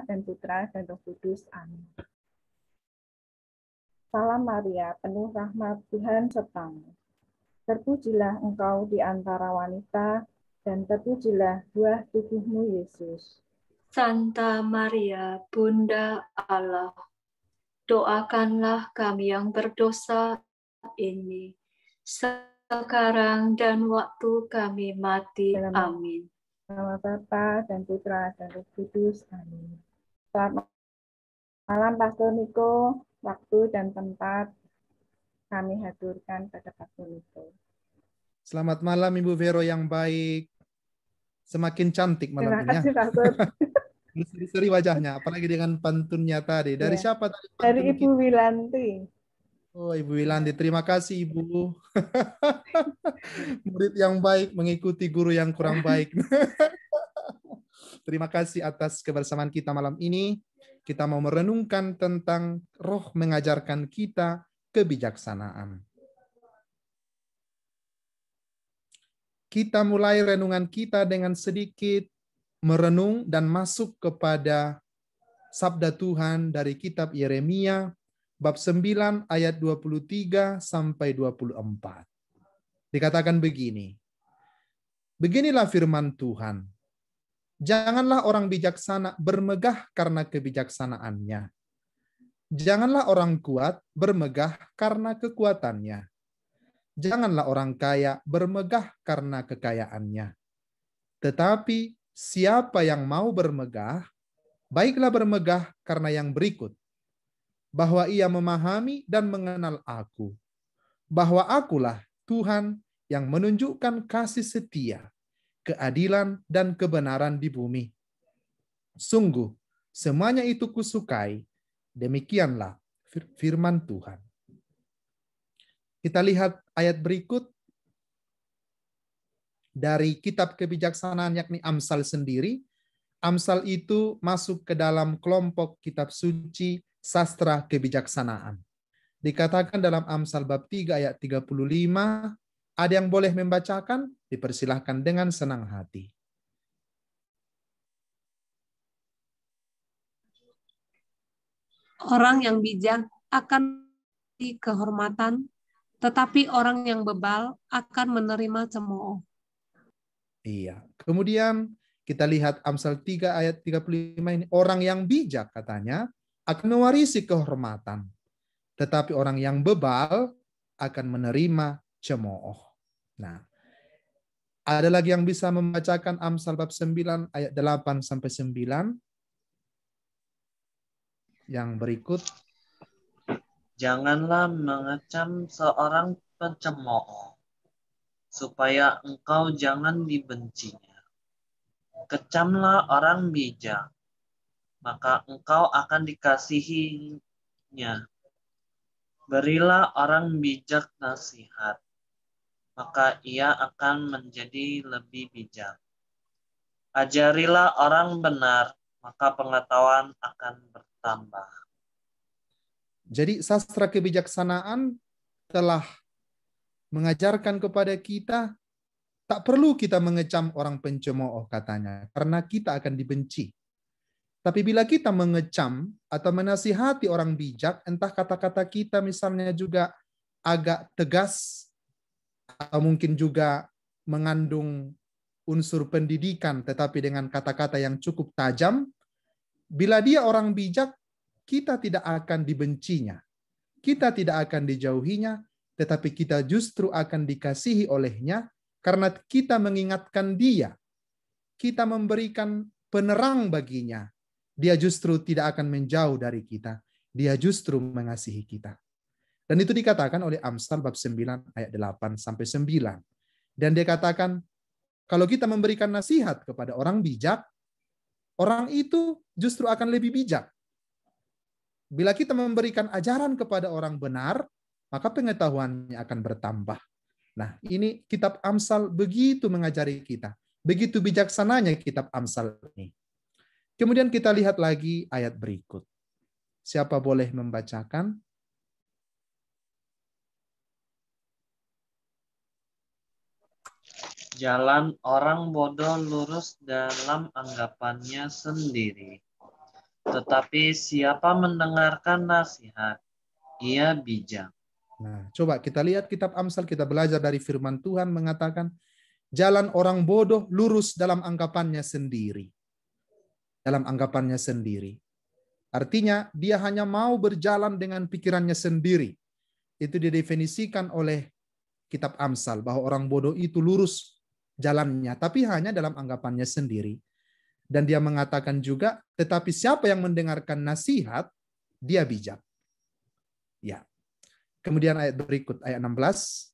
dan Putra dan Roh Kudus. Amin. Salam Maria, penuh rahmat, Tuhan sertamu. Terpujilah engkau di antara wanita, dan terpujilah buah tubuhmu, Yesus. Santa Maria, Bunda Allah, doakanlah kami yang berdosa ini, sekarang dan waktu kami mati. Amin. Nama Bapa dan Putra dan Roh Kudus. Amin. Selamat malam, Pastor Niko. Waktu dan tempat kami haturkan pada Pastor Niko. Selamat malam Ibu Vero yang baik. Semakin cantik malam ini. Terima kasih, Pastor. Berseri-seri wajahnya, apalagi dengan pantunnya tadi. Dari siapa tadi? Dari Ibu Wilanti. Oh, Ibu Wilanti, terima kasih Ibu. Murid yang baik mengikuti guru yang kurang baik. Terima kasih atas kebersamaan kita malam ini. Kita mau merenungkan tentang Roh mengajarkan kita kebijaksanaan. Kita mulai renungan kita dengan sedikit merenung dan masuk kepada sabda Tuhan dari kitab Yeremia bab 9 ayat 23 sampai 24. Dikatakan begini. Beginilah firman Tuhan. Janganlah orang bijaksana bermegah karena kebijaksanaannya. Janganlah orang kuat bermegah karena kekuatannya. Janganlah orang kaya bermegah karena kekayaannya. Tetapi siapa yang mau bermegah, baiklah bermegah karena yang berikut. Bahwa ia memahami dan mengenal aku. Bahwa akulah Tuhan yang menunjukkan kasih setia, keadilan dan kebenaran di bumi. Sungguh, semuanya itu kusukai. Demikianlah firman Tuhan. Kita lihat ayat berikut dari kitab kebijaksanaan yakni Amsal sendiri. Amsal itu masuk ke dalam kelompok kitab suci sastra kebijaksanaan. Dikatakan dalam Amsal bab 3 ayat 35, ada yang boleh membacakan? Dipersilahkan dengan senang hati. Orang yang bijak akan memberi kehormatan, tetapi orang yang bebal akan menerima cemooh. Iya. Kemudian kita lihat Amsal 3 ayat 35 ini. Orang yang bijak katanya akan mewarisi kehormatan. Tetapi orang yang bebal akan menerima cemooh. Nah, ada lagi yang bisa membacakan Amsal bab 9 ayat 8 sampai 9. Yang berikut. Janganlah mengecam seorang pencemooh, supaya engkau jangan dibencinya. Kecamlah orang bijak, maka engkau akan dikasihinya. Berilah orang bijak nasihat, maka ia akan menjadi lebih bijak. Ajarilah orang benar, maka pengetahuan akan bertambah. Jadi sastra kebijaksanaan telah mengajarkan kepada kita tak perlu kita mengecam orang pencemooh katanya, karena kita akan dibenci. Tapi bila kita mengecam atau menasihati orang bijak, entah kata-kata kita misalnya juga agak tegas, atau mungkin juga mengandung unsur pendidikan, tetapi dengan kata-kata yang cukup tajam, bila dia orang bijak, kita tidak akan dibencinya. Kita tidak akan dijauhinya, tetapi kita justru akan dikasihi olehnya, karena kita mengingatkan dia. Kita memberikan penerang baginya. Dia justru tidak akan menjauh dari kita. Dia justru mengasihi kita. Dan itu dikatakan oleh Amsal bab 9 ayat 8 sampai 9. Dan dia katakan, kalau kita memberikan nasihat kepada orang bijak, orang itu justru akan lebih bijak. Bila kita memberikan ajaran kepada orang benar, maka pengetahuannya akan bertambah. Nah, ini kitab Amsal begitu mengajari kita. Begitu bijaksananya kitab Amsal ini. Kemudian kita lihat lagi ayat berikut. Siapa boleh membacakan? Jalan orang bodoh lurus dalam anggapannya sendiri, Tetapi siapa mendengarkan nasihat, ia bijak. Nah, coba kita lihat kitab Amsal, kita belajar dari firman Tuhan mengatakan, jalan orang bodoh lurus dalam anggapannya sendiri. Dalam anggapannya sendiri. Artinya, dia hanya mau berjalan dengan pikirannya sendiri. Itu didefinisikan oleh kitab Amsal, bahwa orang bodoh itu lurus jalannya, tapi hanya dalam anggapannya sendiri. Dan dia mengatakan juga, tetapi siapa yang mendengarkan nasihat, dia bijak. Ya. Kemudian ayat berikut, ayat 16.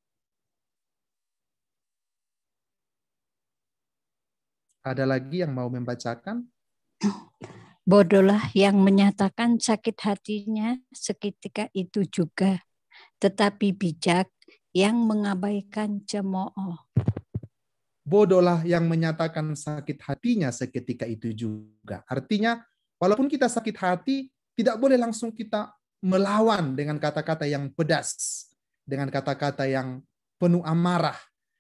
Ada lagi yang mau membacakan? Bodohlah yang menyatakan sakit hatinya seketika itu juga, tetapi bijak yang mengabaikan cemooh. Bodohlah yang menyatakan sakit hatinya seketika itu juga. Artinya, walaupun kita sakit hati, tidak boleh langsung kita melawan dengan kata-kata yang pedas, dengan kata-kata yang penuh amarah.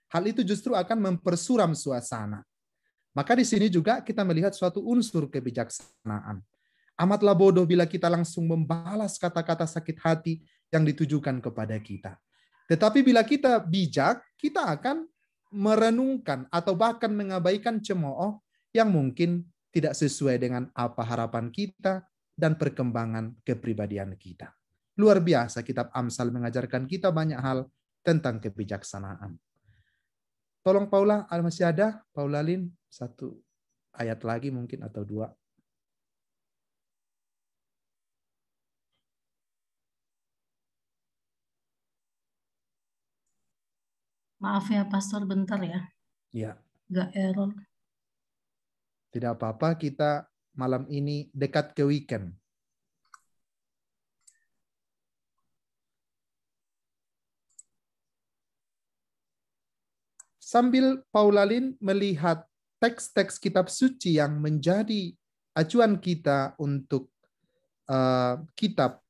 Hal itu justru akan mempersuram suasana. Maka di sini juga kita melihat suatu unsur kebijaksanaan. Amatlah bodoh bila kita langsung membalas kata-kata sakit hati yang ditujukan kepada kita. Tetapi bila kita bijak, kita akan merenungkan atau bahkan mengabaikan cemooh yang mungkin tidak sesuai dengan apa harapan kita dan perkembangan kepribadian kita. Luar biasa kitab Amsal mengajarkan kita banyak hal tentang kebijaksanaan. Tolong Paula, masih ada? Paula Lin, satu ayat lagi mungkin atau dua. Maaf ya Pastor, bentar ya. Ya. Gak error. Tidak apa-apa, kita malam ini dekat ke weekend. Sambil Paulalin melihat teks-teks kitab suci yang menjadi acuan kita untuk kitab,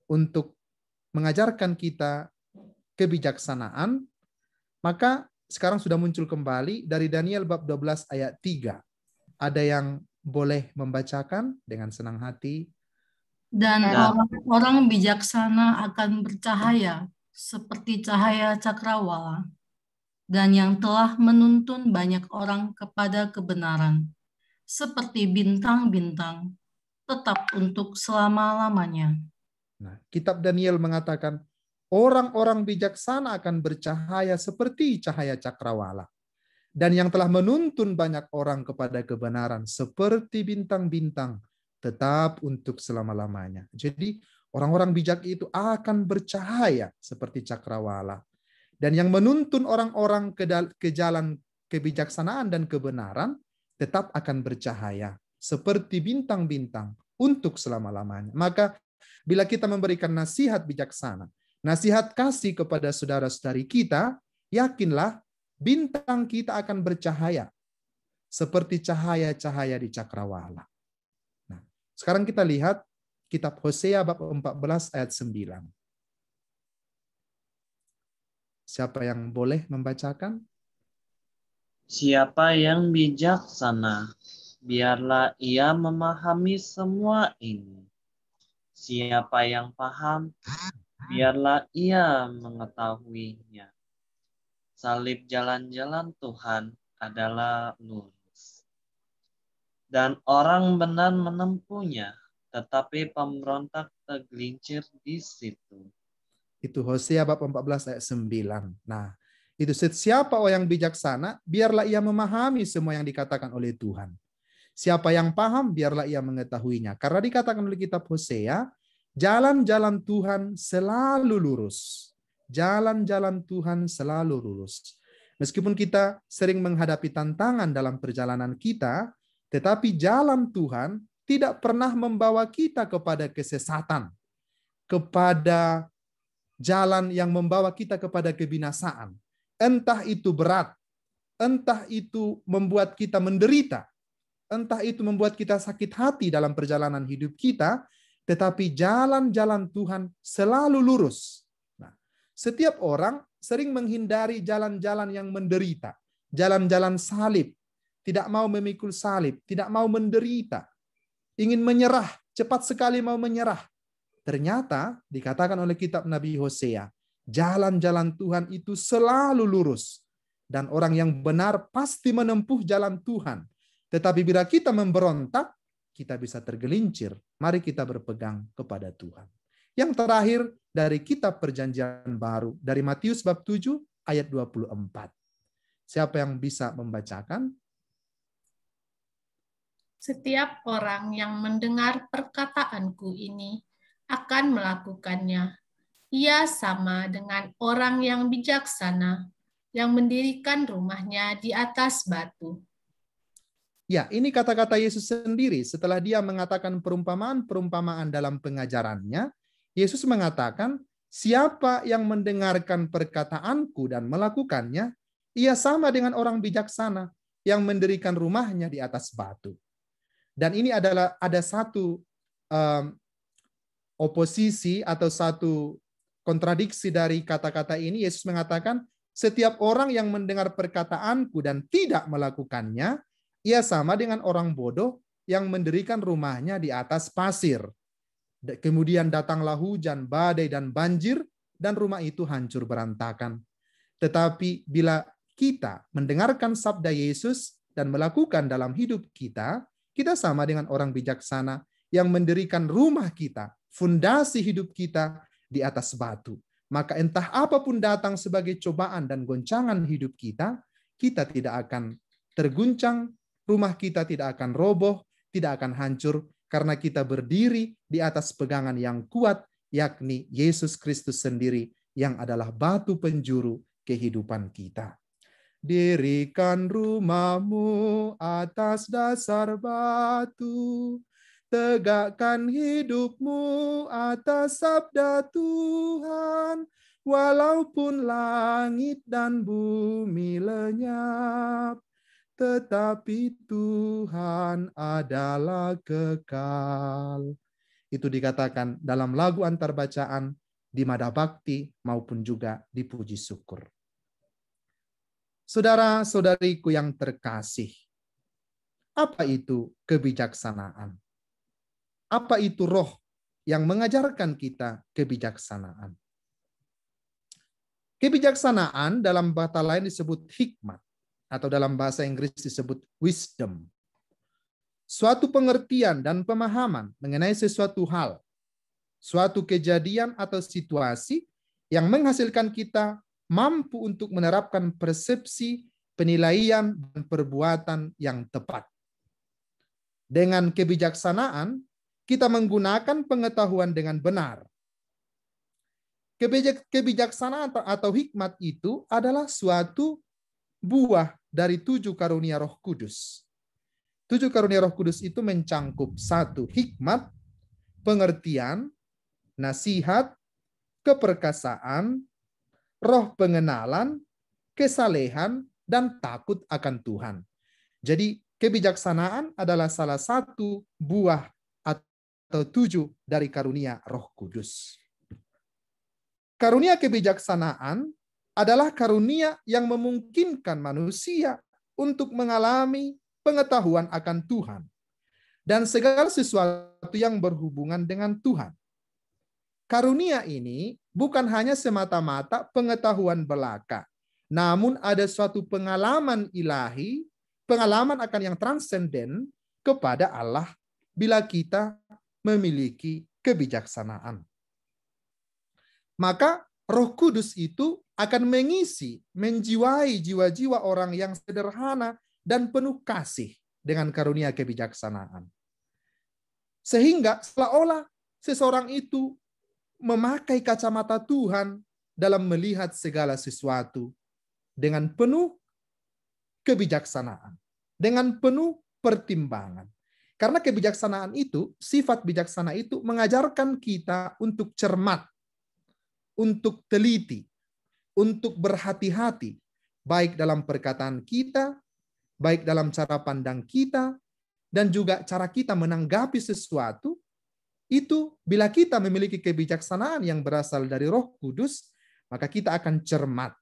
untuk mengajarkan kita kebijaksanaan, maka sekarang sudah muncul kembali dari Daniel bab 12 ayat 3. Ada yang boleh membacakan dengan senang hati? Dan orang-orang bijaksana akan bercahaya seperti cahaya cakrawala, dan yang telah menuntun banyak orang kepada kebenaran, seperti bintang-bintang, tetap untuk selama-lamanya. Nah, kitab Daniel mengatakan, orang-orang bijaksana akan bercahaya seperti cahaya cakrawala. Dan yang telah menuntun banyak orang kepada kebenaran seperti bintang-bintang, tetap untuk selama-lamanya. Jadi orang-orang bijak itu akan bercahaya seperti cakrawala. Dan yang menuntun orang-orang ke jalan kebijaksanaan dan kebenaran tetap akan bercahaya seperti bintang-bintang untuk selama-lamanya. Maka bila kita memberikan nasihat bijaksana, nasihat kasih kepada saudara-saudari kita, yakinlah bintang kita akan bercahaya seperti cahaya-cahaya di cakrawala. Nah, sekarang kita lihat kitab Hosea bab 14 ayat 9. Siapa yang boleh membacakan? Siapa yang bijaksana, biarlah ia memahami semua ini. Siapa yang paham, biarlah ia mengetahuinya. Salib jalan-jalan Tuhan adalah lurus. Dan orang benar menempuhnya, tetapi pemberontak tergelincir di situ. Itu Hosea bab 14 ayat 9. Nah, itu siapa orang yang bijaksana, biarlah ia memahami semua yang dikatakan oleh Tuhan. Siapa yang paham, biarlah ia mengetahuinya. Karena dikatakan oleh kitab Hosea, jalan-jalan Tuhan selalu lurus. Jalan-jalan Tuhan selalu lurus. Meskipun kita sering menghadapi tantangan dalam perjalanan kita, tetapi jalan Tuhan tidak pernah membawa kita kepada kesesatan, kepada jalan yang membawa kita kepada kebinasaan. Entah itu berat, entah itu membuat kita menderita, entah itu membuat kita sakit hati dalam perjalanan hidup kita, tetapi jalan-jalan Tuhan selalu lurus. Nah, setiap orang sering menghindari jalan-jalan yang menderita, jalan-jalan salib, tidak mau memikul salib, tidak mau menderita, ingin menyerah cepat sekali mau menyerah. Ternyata dikatakan oleh kitab Nabi Hosea, jalan-jalan Tuhan itu selalu lurus. Dan orang yang benar pasti menempuh jalan Tuhan. Tetapi bila kita memberontak, kita bisa tergelincir. Mari kita berpegang kepada Tuhan. Yang terakhir dari kitab Perjanjian Baru, dari Matius bab 7 ayat 24. Siapa yang bisa membacakan? Setiap orang yang mendengar perkataanku ini akan melakukannya. Ia sama dengan orang yang bijaksana yang mendirikan rumahnya di atas batu. Ya, ini kata-kata Yesus sendiri setelah dia mengatakan perumpamaan-perumpamaan dalam pengajarannya. Yesus mengatakan, siapa yang mendengarkan perkataanku dan melakukannya, ia sama dengan orang bijaksana yang mendirikan rumahnya di atas batu. Dan ini adalah ada satu oposisi atau satu kontradiksi dari kata-kata ini. Yesus mengatakan, setiap orang yang mendengar perkataanku dan tidak melakukannya, ia sama dengan orang bodoh yang mendirikan rumahnya di atas pasir. Kemudian datanglah hujan, badai, dan banjir, dan rumah itu hancur berantakan. Tetapi bila kita mendengarkan sabda Yesus dan melakukan dalam hidup kita, kita sama dengan orang bijaksana yang mendirikan rumah kita, fondasi hidup kita di atas batu. Maka entah apapun datang sebagai cobaan dan goncangan hidup kita, kita tidak akan terguncang, rumah kita tidak akan roboh, tidak akan hancur, karena kita berdiri di atas pegangan yang kuat, yakni Yesus Kristus sendiri yang adalah batu penjuru kehidupan kita. Dirikan rumahmu atas dasar batu, tegakkan hidupmu atas sabda Tuhan, walaupun langit dan bumi lenyap, tetapi Tuhan adalah kekal. Itu dikatakan dalam lagu antar bacaan di Mada Bakti maupun juga di Puji Syukur. Saudara-saudariku yang terkasih, apa itu kebijaksanaan? Apa itu roh yang mengajarkan kita kebijaksanaan? Kebijaksanaan dalam bahasa lain disebut hikmat, atau dalam bahasa Inggris disebut wisdom. Suatu pengertian dan pemahaman mengenai sesuatu hal, suatu kejadian atau situasi yang menghasilkan kita mampu untuk menerapkan persepsi, penilaian, dan perbuatan yang tepat. Dengan kebijaksanaan, kita menggunakan pengetahuan dengan benar. Kebijaksanaan atau hikmat itu adalah suatu buah dari 7 karunia Roh Kudus. 7 karunia Roh Kudus itu mencangkup 1. Hikmat, pengertian, nasihat, keperkasaan, roh pengenalan, kesalehan, dan takut akan Tuhan. Jadi kebijaksanaan adalah salah satu buah atau 7 dari karunia Roh Kudus. Karunia kebijaksanaan adalah karunia yang memungkinkan manusia untuk mengalami pengetahuan akan Tuhan dan segala sesuatu yang berhubungan dengan Tuhan. Karunia ini bukan hanya semata-mata pengetahuan belaka, namun ada suatu pengalaman ilahi, pengalaman akan yang transenden kepada Allah bila kita memiliki kebijaksanaan. Maka Roh Kudus itu akan mengisi, menjiwai jiwa-jiwa orang yang sederhana dan penuh kasih dengan karunia kebijaksanaan. Sehingga seolah-olah seseorang itu memakai kacamata Tuhan dalam melihat segala sesuatu dengan penuh kebijaksanaan, dengan penuh pertimbangan. Karena kebijaksanaan itu, sifat bijaksana itu mengajarkan kita untuk cermat, untuk teliti, untuk berhati-hati, baik dalam perkataan kita, baik dalam cara pandang kita, dan juga cara kita menanggapi sesuatu. Itu bila kita memiliki kebijaksanaan yang berasal dari Roh Kudus, maka kita akan cermat,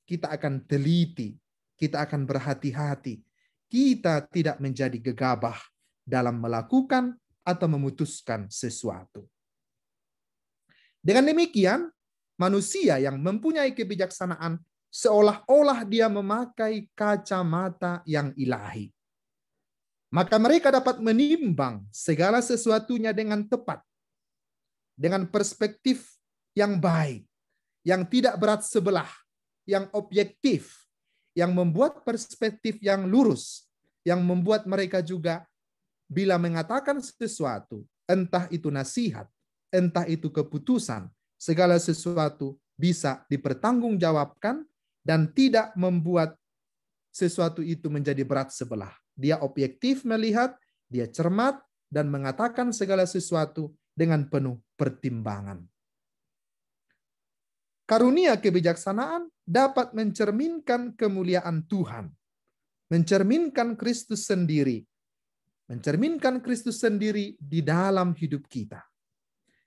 kita akan teliti, kita akan berhati-hati. Kita tidak menjadi gegabah dalam melakukan atau memutuskan sesuatu. Dengan demikian, manusia yang mempunyai kebijaksanaan seolah-olah dia memakai kacamata yang ilahi. Maka mereka dapat menimbang segala sesuatunya dengan tepat, dengan perspektif yang baik, yang tidak berat sebelah, yang objektif, yang membuat perspektif yang lurus, yang membuat mereka juga bila mengatakan sesuatu, entah itu nasihat, entah itu keputusan, segala sesuatu bisa dipertanggungjawabkan dan tidak membuat sesuatu itu menjadi berat sebelah. Dia objektif melihat, dia cermat, dan mengatakan segala sesuatu dengan penuh pertimbangan. Karunia kebijaksanaan dapat mencerminkan kemuliaan Tuhan, mencerminkan Kristus sendiri, mencerminkan Kristus sendiri di dalam hidup kita.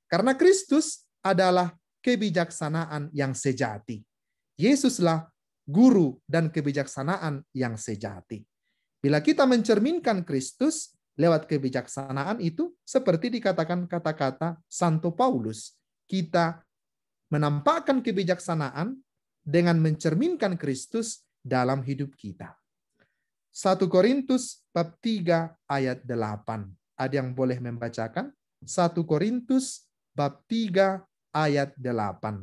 Karena Kristus adalah kebijaksanaan yang sejati. Yesuslah guru dan kebijaksanaan yang sejati. Bila kita mencerminkan Kristus lewat kebijaksanaan itu, seperti dikatakan kata-kata Santo Paulus, kita menampakkan kebijaksanaan dengan mencerminkan Kristus dalam hidup kita. 1 Korintus bab 3 ayat 8. Ada yang boleh membacakan? 1 Korintus bab 3 ayat 8.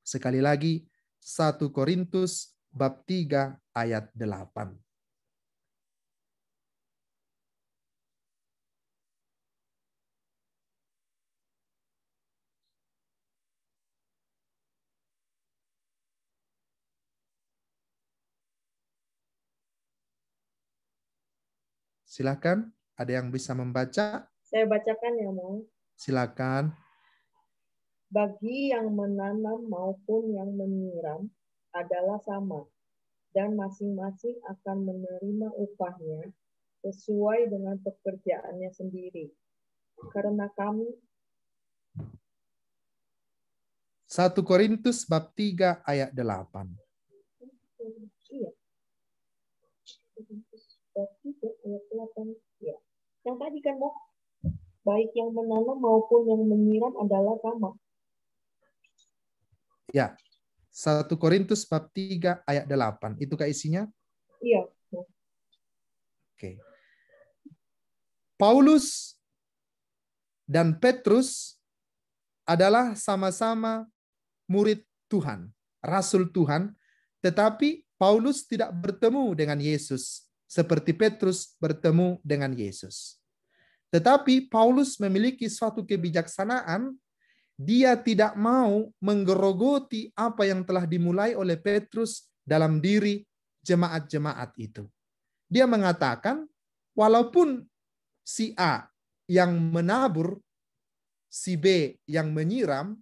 Sekali lagi, 1 Korintus bab 3 ayat 8. Silakan, ada yang bisa membaca? Saya bacakan ya, Mo. Silakan. Bagi yang menanam maupun yang menyiram adalah sama, dan masing-masing akan menerima upahnya sesuai dengan pekerjaannya sendiri. Karena kami 1 Korintus bab 3 ayat 8. Iya. Bab 3 ayat 8. Ya. Yang tadi kan, Mo, baik yang menanam maupun yang menyiram adalah sama. Ya, 1 Korintus bab 3 ayat 8. Itukah isinya? Iya. Oke. Paulus dan Petrus adalah sama-sama murid Tuhan, rasul Tuhan, tetapi Paulus tidak bertemu dengan Yesus seperti Petrus bertemu dengan Yesus. Tetapi Paulus memiliki suatu kebijaksanaan. Dia tidak mau menggerogoti apa yang telah dimulai oleh Petrus dalam diri jemaat-jemaat itu. Dia mengatakan, walaupun si A yang menabur, si B yang menyiram,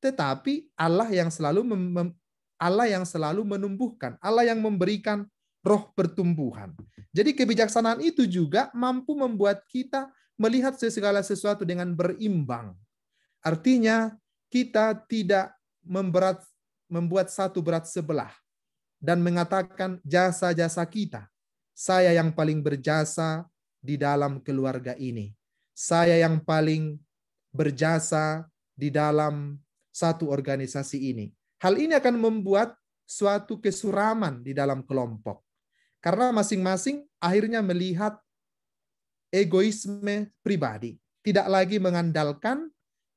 tetapi Allah yang selalu menumbuhkan, Allah yang memberikan roh pertumbuhan. Jadi kebijaksanaan itu juga mampu membuat kita melihat segala sesuatu dengan berimbang. Artinya kita tidak membuat satu berat sebelah dan mengatakan jasa-jasa kita. Saya yang paling berjasa di dalam keluarga ini. Saya yang paling berjasa di dalam satu organisasi ini. Hal ini akan membuat suatu kesuraman di dalam kelompok. Karena masing-masing akhirnya melihat egoisme pribadi. Tidak lagi mengandalkan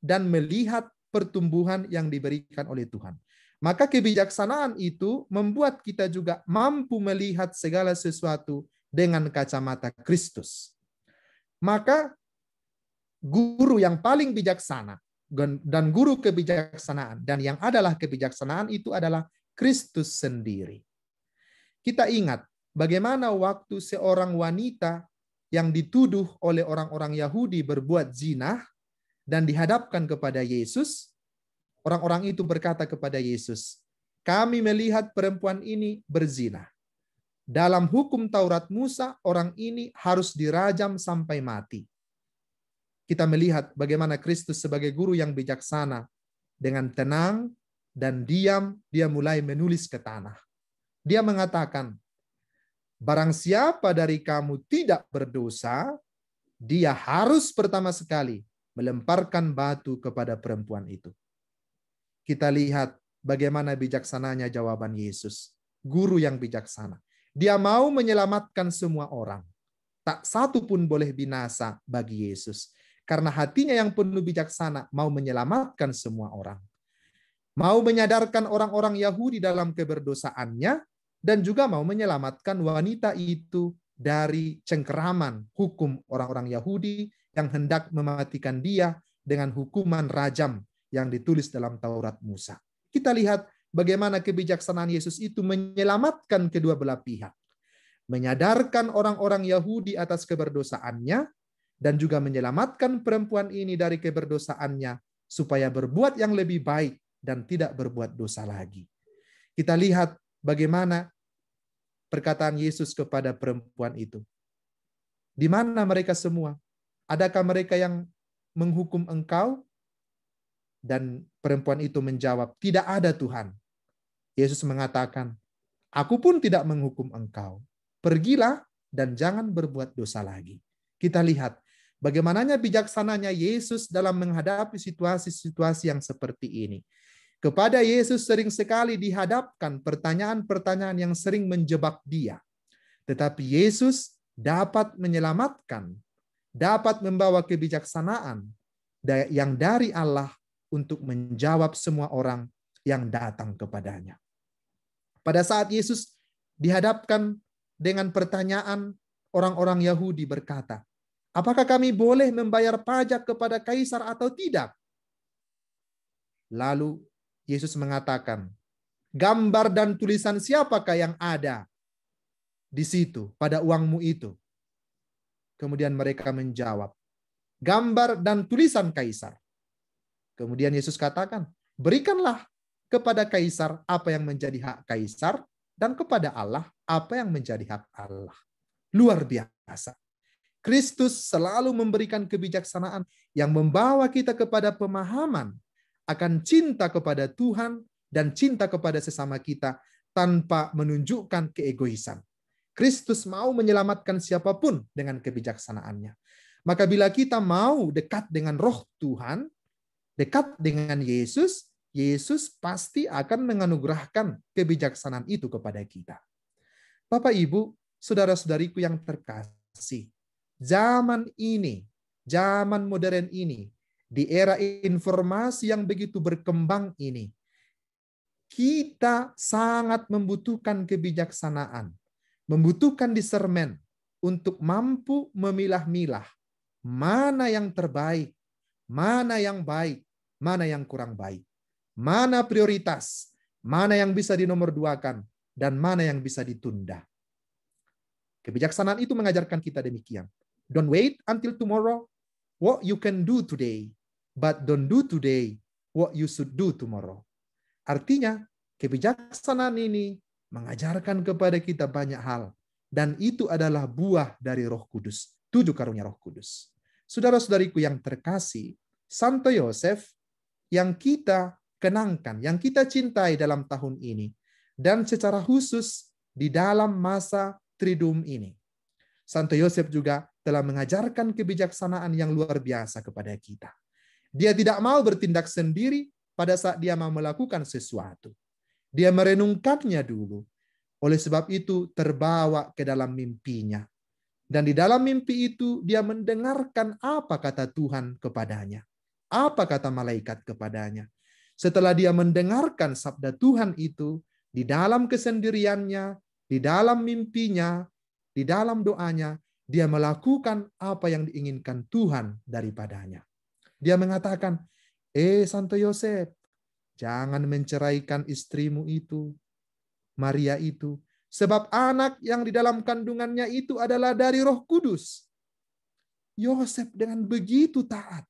dan melihat pertumbuhan yang diberikan oleh Tuhan. Maka kebijaksanaan itu membuat kita juga mampu melihat segala sesuatu dengan kacamata Kristus. Maka guru yang paling bijaksana dan guru kebijaksanaan dan yang adalah kebijaksanaan itu adalah Kristus sendiri. Kita ingat bagaimana waktu seorang wanita yang dituduh oleh orang-orang Yahudi berbuat zina dan dihadapkan kepada Yesus, orang-orang itu berkata kepada Yesus, kami melihat perempuan ini berzina. Dalam hukum Taurat Musa, orang ini harus dirajam sampai mati. Kita melihat bagaimana Kristus sebagai guru yang bijaksana, dengan tenang dan diam, dia mulai menulis ke tanah. Dia mengatakan, barang siapa dari kamu tidak berdosa, dia harus pertama sekali melemparkan batu kepada perempuan itu. Kita lihat bagaimana bijaksananya jawaban Yesus. Guru yang bijaksana. Dia mau menyelamatkan semua orang. Tak satu pun boleh binasa bagi Yesus. Karena hatinya yang penuh bijaksana mau menyelamatkan semua orang. Mau menyadarkan orang-orang Yahudi dalam keberdosaannya, dan juga mau menyelamatkan wanita itu dari cengkeraman hukum orang-orang Yahudi yang hendak mematikan dia dengan hukuman rajam yang ditulis dalam Taurat Musa. Kita lihat bagaimana kebijaksanaan Yesus itu menyelamatkan kedua belah pihak. Menyadarkan orang-orang Yahudi atas keberdosaannya, dan juga menyelamatkan perempuan ini dari keberdosaannya supaya berbuat yang lebih baik dan tidak berbuat dosa lagi. Kita lihat bagaimana perkataan Yesus kepada perempuan itu. Di mana mereka semua? Adakah mereka yang menghukum engkau? Dan perempuan itu menjawab, tidak ada Tuhan. Yesus mengatakan, aku pun tidak menghukum engkau. Pergilah dan jangan berbuat dosa lagi. Kita lihat bagaimananya bijaksananya Yesus dalam menghadapi situasi-situasi yang seperti ini. Kepada Yesus sering sekali dihadapkan pertanyaan-pertanyaan yang sering menjebak dia. Tetapi Yesus dapat menyelamatkan, dapat membawa kebijaksanaan yang dari Allah untuk menjawab semua orang yang datang kepadanya. Pada saat Yesus dihadapkan dengan pertanyaan, orang-orang Yahudi berkata, apakah kami boleh membayar pajak kepada kaisar atau tidak? Lalu Yesus mengatakan, gambar dan tulisan siapakah yang ada di situ pada uangmu itu? Kemudian mereka menjawab, gambar dan tulisan kaisar. Kemudian Yesus katakan, berikanlah kepada kaisar apa yang menjadi hak kaisar, dan kepada Allah apa yang menjadi hak Allah. Luar biasa. Kristus selalu memberikan kebijaksanaan yang membawa kita kepada pemahaman akan cinta kepada Tuhan dan cinta kepada sesama kita tanpa menunjukkan keegoisan. Kristus mau menyelamatkan siapapun dengan kebijaksanaannya. Maka bila kita mau dekat dengan Roh Tuhan, dekat dengan Yesus, Yesus pasti akan menganugerahkan kebijaksanaan itu kepada kita. Bapak, Ibu, saudara-saudariku yang terkasih, zaman ini, zaman modern ini, di era informasi yang begitu berkembang ini, kita sangat membutuhkan kebijaksanaan, membutuhkan discernment untuk mampu memilah-milah mana yang terbaik, mana yang baik, mana yang kurang baik, mana prioritas, mana yang bisa dinomorduakan, dan mana yang bisa ditunda. Kebijaksanaan itu mengajarkan kita demikian. Don't wait until tomorrow what you can do today, but don't do today what you should do tomorrow. Artinya, kebijaksanaan ini mengajarkan kepada kita banyak hal, dan itu adalah buah dari Roh Kudus, 7 karunia Roh Kudus. Saudara-saudariku yang terkasih, Santo Yosef yang kita kenangkan, yang kita cintai dalam tahun ini, dan secara khusus di dalam masa Triduum ini. Santo Yosef juga telah mengajarkan kebijaksanaan yang luar biasa kepada kita. Dia tidak mau bertindak sendiri pada saat dia mau melakukan sesuatu. Dia merenungkannya dulu. Oleh sebab itu terbawa ke dalam mimpinya. Dan di dalam mimpi itu dia mendengarkan apa kata Tuhan kepadanya. Apa kata malaikat kepadanya. Setelah dia mendengarkan sabda Tuhan itu, di dalam kesendiriannya, di dalam mimpinya, di dalam doanya, dia melakukan apa yang diinginkan Tuhan daripadanya. Dia mengatakan, Santo Yosef, jangan menceraikan istrimu itu, Maria itu, sebab anak yang di dalam kandungannya itu adalah dari Roh Kudus. Yosef dengan begitu taat,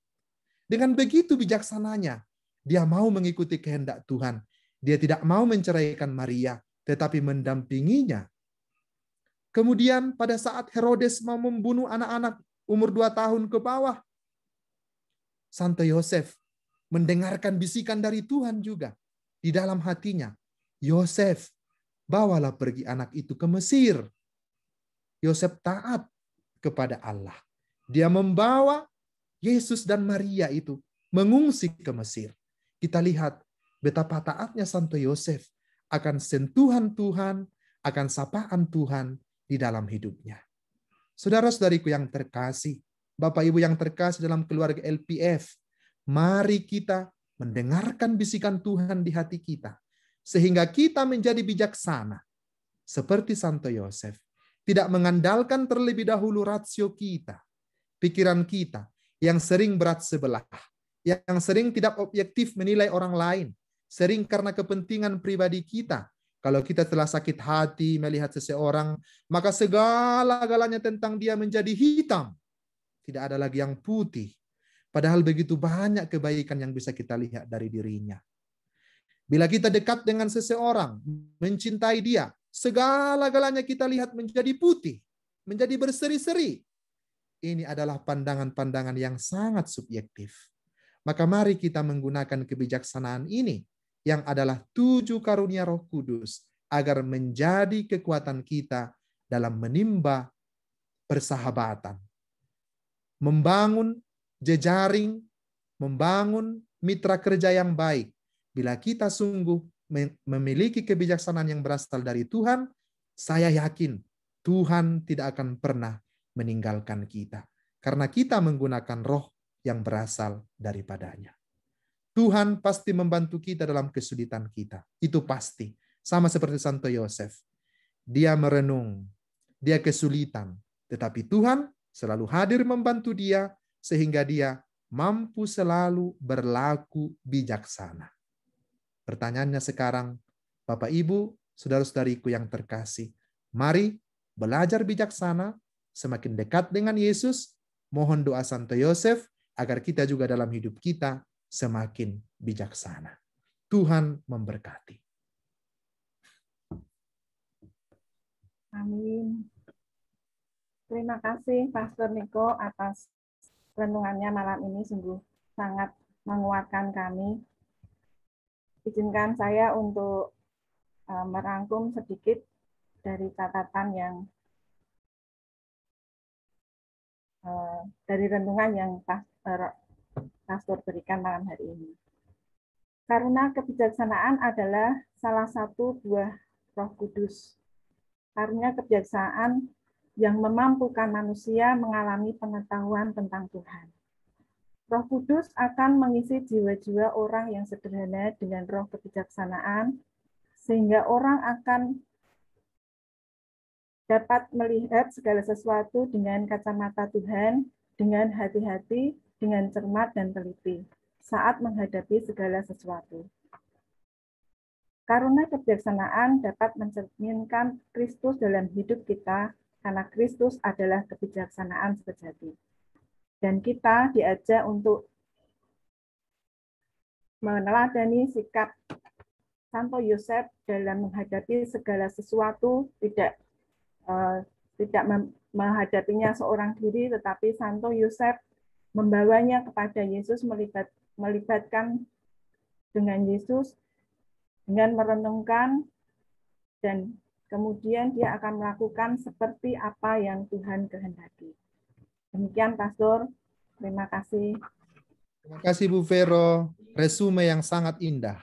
dengan begitu bijaksananya, dia mau mengikuti kehendak Tuhan. Dia tidak mau menceraikan Maria, tetapi mendampinginya. Kemudian pada saat Herodes mau membunuh anak-anak umur 2 tahun ke bawah, Santo Yosef mendengarkan bisikan dari Tuhan juga. Di dalam hatinya, Yosef, bawalah pergi anak itu ke Mesir. Yosef taat kepada Allah. Dia membawa Yesus dan Maria itu mengungsi ke Mesir. Kita lihat betapa taatnya Santo Yosef akan sentuhan Tuhan, akan sapaan Tuhan di dalam hidupnya. Saudara-saudariku yang terkasih, Bapak Ibu yang terkasih dalam keluarga LPF, mari kita mendengarkan bisikan Tuhan di hati kita, sehingga kita menjadi bijaksana, seperti Santo Yosef. Tidak mengandalkan terlebih dahulu rasio kita, pikiran kita, yang sering berat sebelah, yang sering tidak objektif menilai orang lain, sering karena kepentingan pribadi kita. Kalau kita telah sakit hati melihat seseorang, maka segala-galanya tentang dia menjadi hitam. Tidak ada lagi yang putih. Padahal begitu banyak kebaikan yang bisa kita lihat dari dirinya. Bila kita dekat dengan seseorang, mencintai dia, segala-galanya kita lihat menjadi putih, menjadi berseri-seri. Ini adalah pandangan-pandangan yang sangat subjektif. Maka mari kita menggunakan kebijaksanaan ini, yang adalah 7 karunia Roh Kudus, agar menjadi kekuatan kita dalam menimba persahabatan, membangun jejaring, membangun mitra kerja yang baik. Bila kita sungguh memiliki kebijaksanaan yang berasal dari Tuhan, saya yakin Tuhan tidak akan pernah meninggalkan kita, karena kita menggunakan roh yang berasal daripadanya. Tuhan pasti membantu kita dalam kesulitan kita. Itu pasti. Sama seperti Santo Yosef. Dia merenung, dia kesulitan, tetapi Tuhan selalu hadir membantu dia, sehingga dia mampu selalu berlaku bijaksana. Pertanyaannya sekarang, Bapak Ibu, saudara-saudariku yang terkasih, mari belajar bijaksana, semakin dekat dengan Yesus, mohon doa Santo Yosef, agar kita juga dalam hidup kita semakin bijaksana. Tuhan memberkati. Amin. Terima kasih Pastor Niko atas renungannya malam ini, sungguh sangat menguatkan kami. Izinkan saya untuk merangkum sedikit dari catatan yang dari renungan yang Pastor berikan malam hari ini. Karena kebijaksanaan adalah salah satu buah Roh Kudus. Karena kebijaksanaan yang memampukan manusia mengalami pengetahuan tentang Tuhan. Roh Kudus akan mengisi jiwa-jiwa orang yang sederhana dengan roh kebijaksanaan, sehingga orang akan dapat melihat segala sesuatu dengan kacamata Tuhan, dengan hati-hati, dengan cermat dan teliti saat menghadapi segala sesuatu. Karena kebijaksanaan dapat mencerminkan Kristus dalam hidup kita, karena Kristus adalah kebijaksanaan sejati. Dan kita diajak untuk meneladani sikap Santo Yosef dalam menghadapi segala sesuatu, tidak menghadapinya seorang diri, tetapi Santo Yosef membawanya kepada Yesus, melibatkan dengan Yesus, dengan merenungkan, dan kemudian dia akan melakukan seperti apa yang Tuhan kehendaki. Demikian Pastor, terima kasih. Terima kasih Bu Vero, resume yang sangat indah.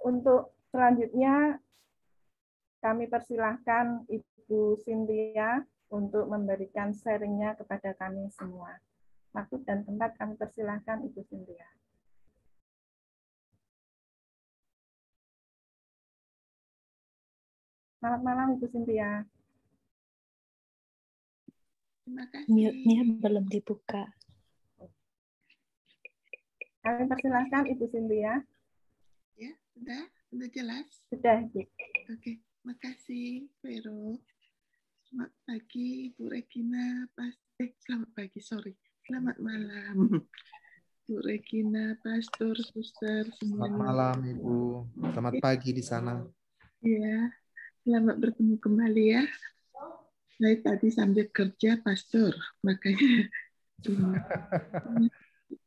Untuk selanjutnya kami persilahkan Ibu Cynthia untuk memberikan sharingnya kepada kami semua. Waktu dan tempat kami persilahkan Ibu Cynthia. Selamat malam Ibu Cynthia. Terima kasih. Mute-nya belum dibuka. Kami persilahkan Ibu Cynthia. Ya, sudah jelas? Sudah, Ibu. Oke, makasih Vero. Selamat pagi Ibu Regina, selamat pagi, selamat malam. Bu Regina, Pastor, Suster, semuanya. Selamat malam Ibu, selamat pagi di sana. Ya, selamat bertemu kembali ya. Saya tadi sambil kerja, Pastor, makanya.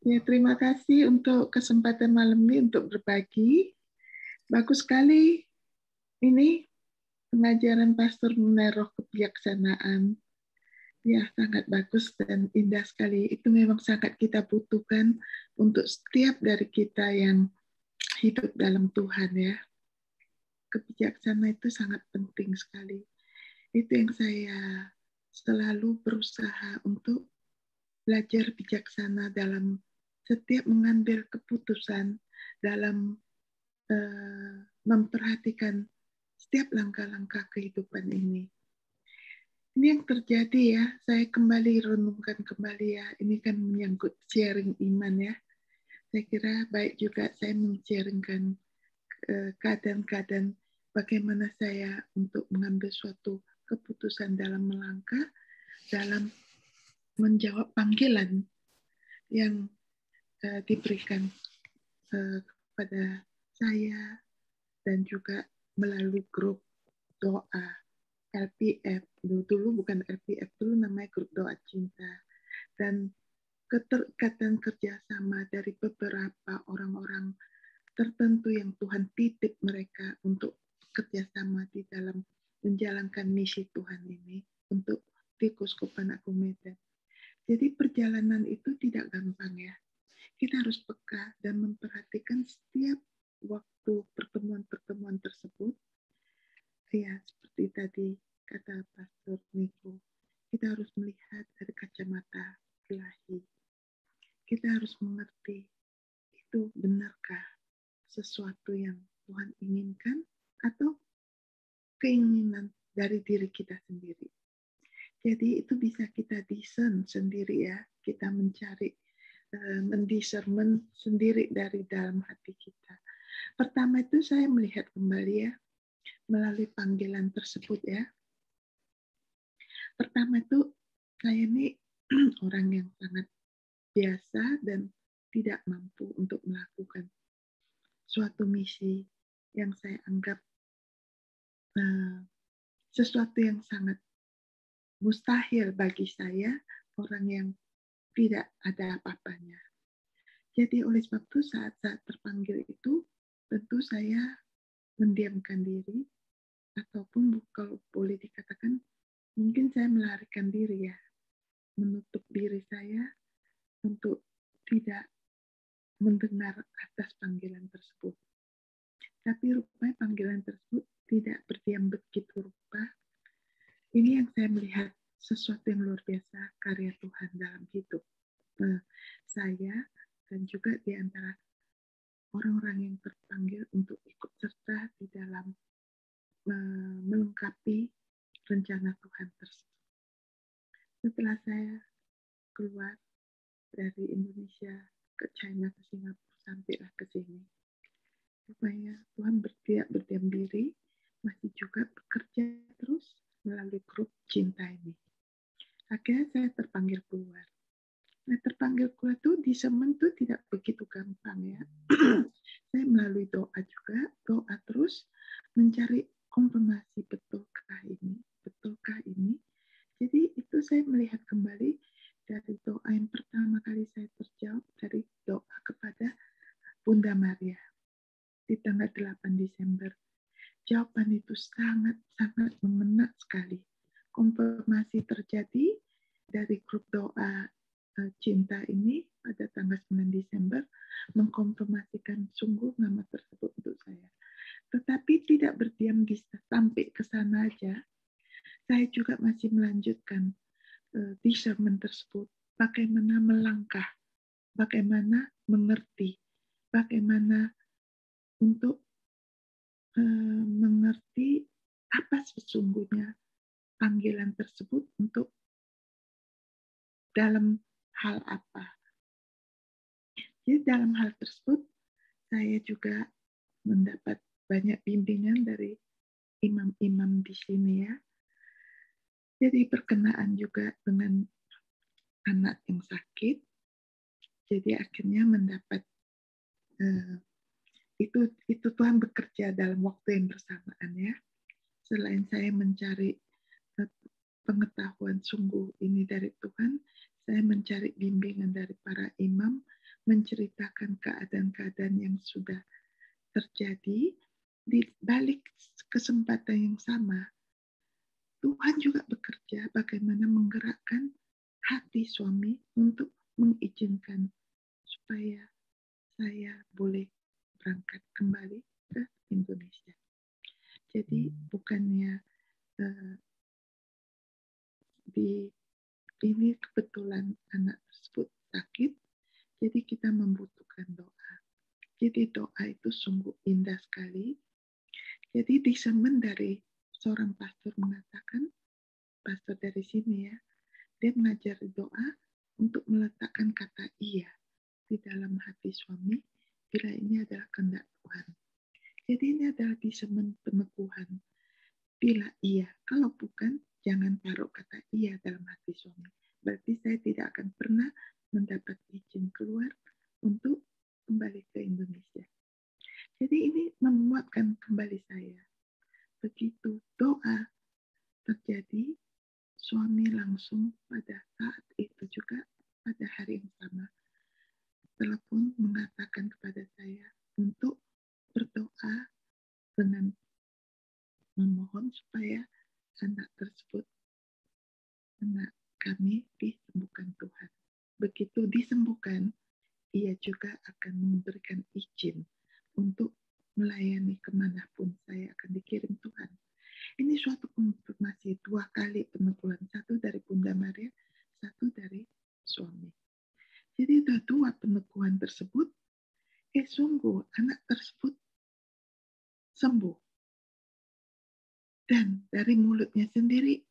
Ya, terima kasih untuk kesempatan malam ini untuk berbagi. Bagus sekali ini pengajaran Pastor mengenai roh kebijaksanaan. Ya, sangat bagus dan indah sekali. Itu memang sangat kita butuhkan untuk setiap dari kita yang hidup dalam Tuhan ya. Kebijaksanaan itu sangat penting sekali. Itu yang saya selalu berusaha untuk belajar bijaksana dalam setiap mengambil keputusan, dalam memperhatikan setiap langkah-langkah kehidupan ini. Ini yang terjadi ya, saya kembali renungkan kembali ya, ini kan menyangkut sharing iman ya. Saya kira baik juga saya men-sharingkan keadaan-keadaan bagaimana saya untuk mengambil suatu keputusan dalam melangkah, dalam menjawab panggilan yang diberikan kepada saya dan juga melalui grup doa LPF, dulu bukan LPF, dulu namanya grup doa cinta, dan keterikatan kerjasama dari beberapa orang-orang tertentu yang Tuhan titip mereka untuk kerjasama di dalam menjalankan misi Tuhan ini untuk di Keuskupan Agung Medan. Jadi perjalanan itu tidak gampang ya. Kita harus peka dan memperhatikan setiap waktu pertemuan-pertemuan tersebut. Ya, seperti tadi kata Pastor Niko, kita harus melihat dari kacamata ilahi. Kita harus mengerti itu benarkah sesuatu yang Tuhan inginkan atau keinginan dari diri kita sendiri. Jadi itu bisa kita discern sendiri ya, kita mencari mendiscernment sendiri dari dalam hati kita. Pertama itu saya melihat kembali ya, melalui panggilan tersebut ya. Pertama itu saya ini orang yang sangat biasa dan tidak mampu untuk melakukan suatu misi yang saya anggap sesuatu yang sangat mustahil bagi saya, orang yang tidak ada apa-apanya. Jadi oleh sebab itu saat-saat terpanggil itu, tentu saya mendiamkan diri, ataupun kalau boleh dikatakan, mungkin saya melarikan diri ya, menutup diri saya untuk tidak mendengar atas panggilan tersebut. Tapi rupanya panggilan tersebut tidak berdiam begitu rupa. Ini yang saya melihat sesuatu yang luar biasa karya Tuhan dalam hidup saya dan juga di antara orang-orang yang terpanggil untuk ikut serta di dalam melengkapi rencana Tuhan tersebut. Setelah saya keluar dari Indonesia ke China, ke Singapura, sampailah ke sini. Rupanya Tuhan tidak berdiam diri, masih juga bekerja terus melalui grup cinta ini. Akhirnya saya terpanggil keluar. Nah, terpanggil keluar itu di semen itu tidak begitu gampang ya. Saya melalui doa juga, doa terus mencari konfirmasi betulkah ini. Jadi itu saya melihat kembali dari doa yang pertama kali saya terjawab dari doa kepada Bunda Maria di tanggal 8 Desember. Jawaban itu sangat-sangat mengena sekali. Konfirmasi terjadi dari grup doa cinta ini pada tanggal 9 Desember mengkonfirmasikan sungguh nama tersebut untuk saya. Tetapi tidak berdiam di sampai ke sana aja. Saya juga masih melanjutkan discernment tersebut. Bagaimana melangkah, bagaimana mengerti, bagaimana untuk mengerti apa sesungguhnya panggilan tersebut untuk dalam hal apa. Jadi dalam hal tersebut saya juga mendapat banyak bimbingan dari imam-imam di sini ya. Jadi berkenaan juga dengan anak yang sakit. Jadi akhirnya mendapat itu Tuhan bekerja dalam waktu yang bersamaan ya. Selain saya mencari pengetahuan sungguh ini dari Tuhan, saya mencari bimbingan dari para imam, menceritakan keadaan-keadaan yang sudah terjadi, di balik kesempatan yang sama, Tuhan juga bekerja bagaimana menggerakkan hati suami untuk mengizinkan supaya saya boleh berangkat kembali ke Indonesia. Jadi bukannya ini kebetulan anak tersebut sakit, jadi kita membutuhkan doa. Jadi doa itu sungguh indah sekali. Jadi di semen dari seorang pastor mengatakan, pastor dari sini ya, dia mengajari doa untuk meletakkan kata iya di dalam hati suami bila ini adalah kehendak Tuhan. Jadi ini adalah di semen peneguhan. Bila iya, kalau bukan, jangan taruh kata iya dalam hati suami. Berarti saya tidak akan pernah mendapat izin keluar untuk kembali ke Indonesia. Jadi ini menguatkan kembali saya. Begitu doa terjadi, suami langsung pada saat itu juga, pada hari yang sama, telepon mengatakan kepada saya untuk berdoa dengan memohon supaya anak tersebut, anak kami disembuhkan Tuhan. Begitu disembuhkan, ia juga akan memberikan izin untuk melayani kemanapun saya akan dikirim Tuhan. Ini suatu konfirmasi 2 kali peneguhan, 1 dari Bunda Maria, 1 dari suami. Jadi ada 2 peneguhan tersebut, sungguh anak tersebut sembuh. Dan dari mulutnya sendiri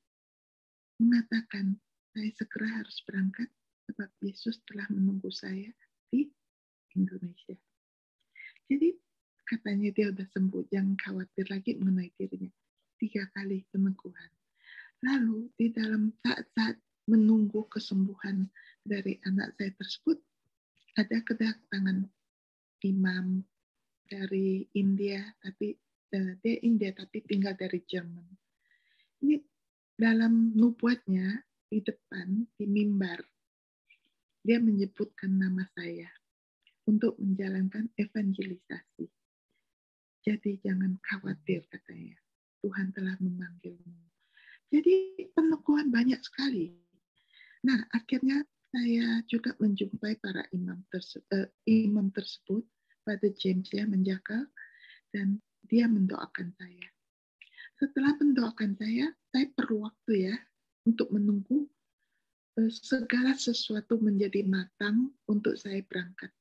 mengatakan, saya segera harus berangkat sebab Yesus telah menunggu saya di Indonesia. Jadi katanya dia udah sembuh, jangan khawatir lagi mengenai dirinya. 3 kali peneguhan. Lalu di dalam saat-saat menunggu kesembuhan dari anak saya tersebut, ada kedatangan imam dari India, tapi dia India tapi tinggal dari Jerman. Ini dalam nubuatnya di depan, di mimbar, dia menyebutkan nama saya untuk menjalankan evangelisasi. Jadi jangan khawatir katanya, Tuhan telah memanggilmu. Jadi peneguhan banyak sekali. Nah akhirnya saya juga menjumpai para imam tersebut pada James ya menjaga, dan dia mendoakan saya. Setelah mendoakan saya perlu waktu ya untuk menunggu segala sesuatu menjadi matang untuk saya berangkat.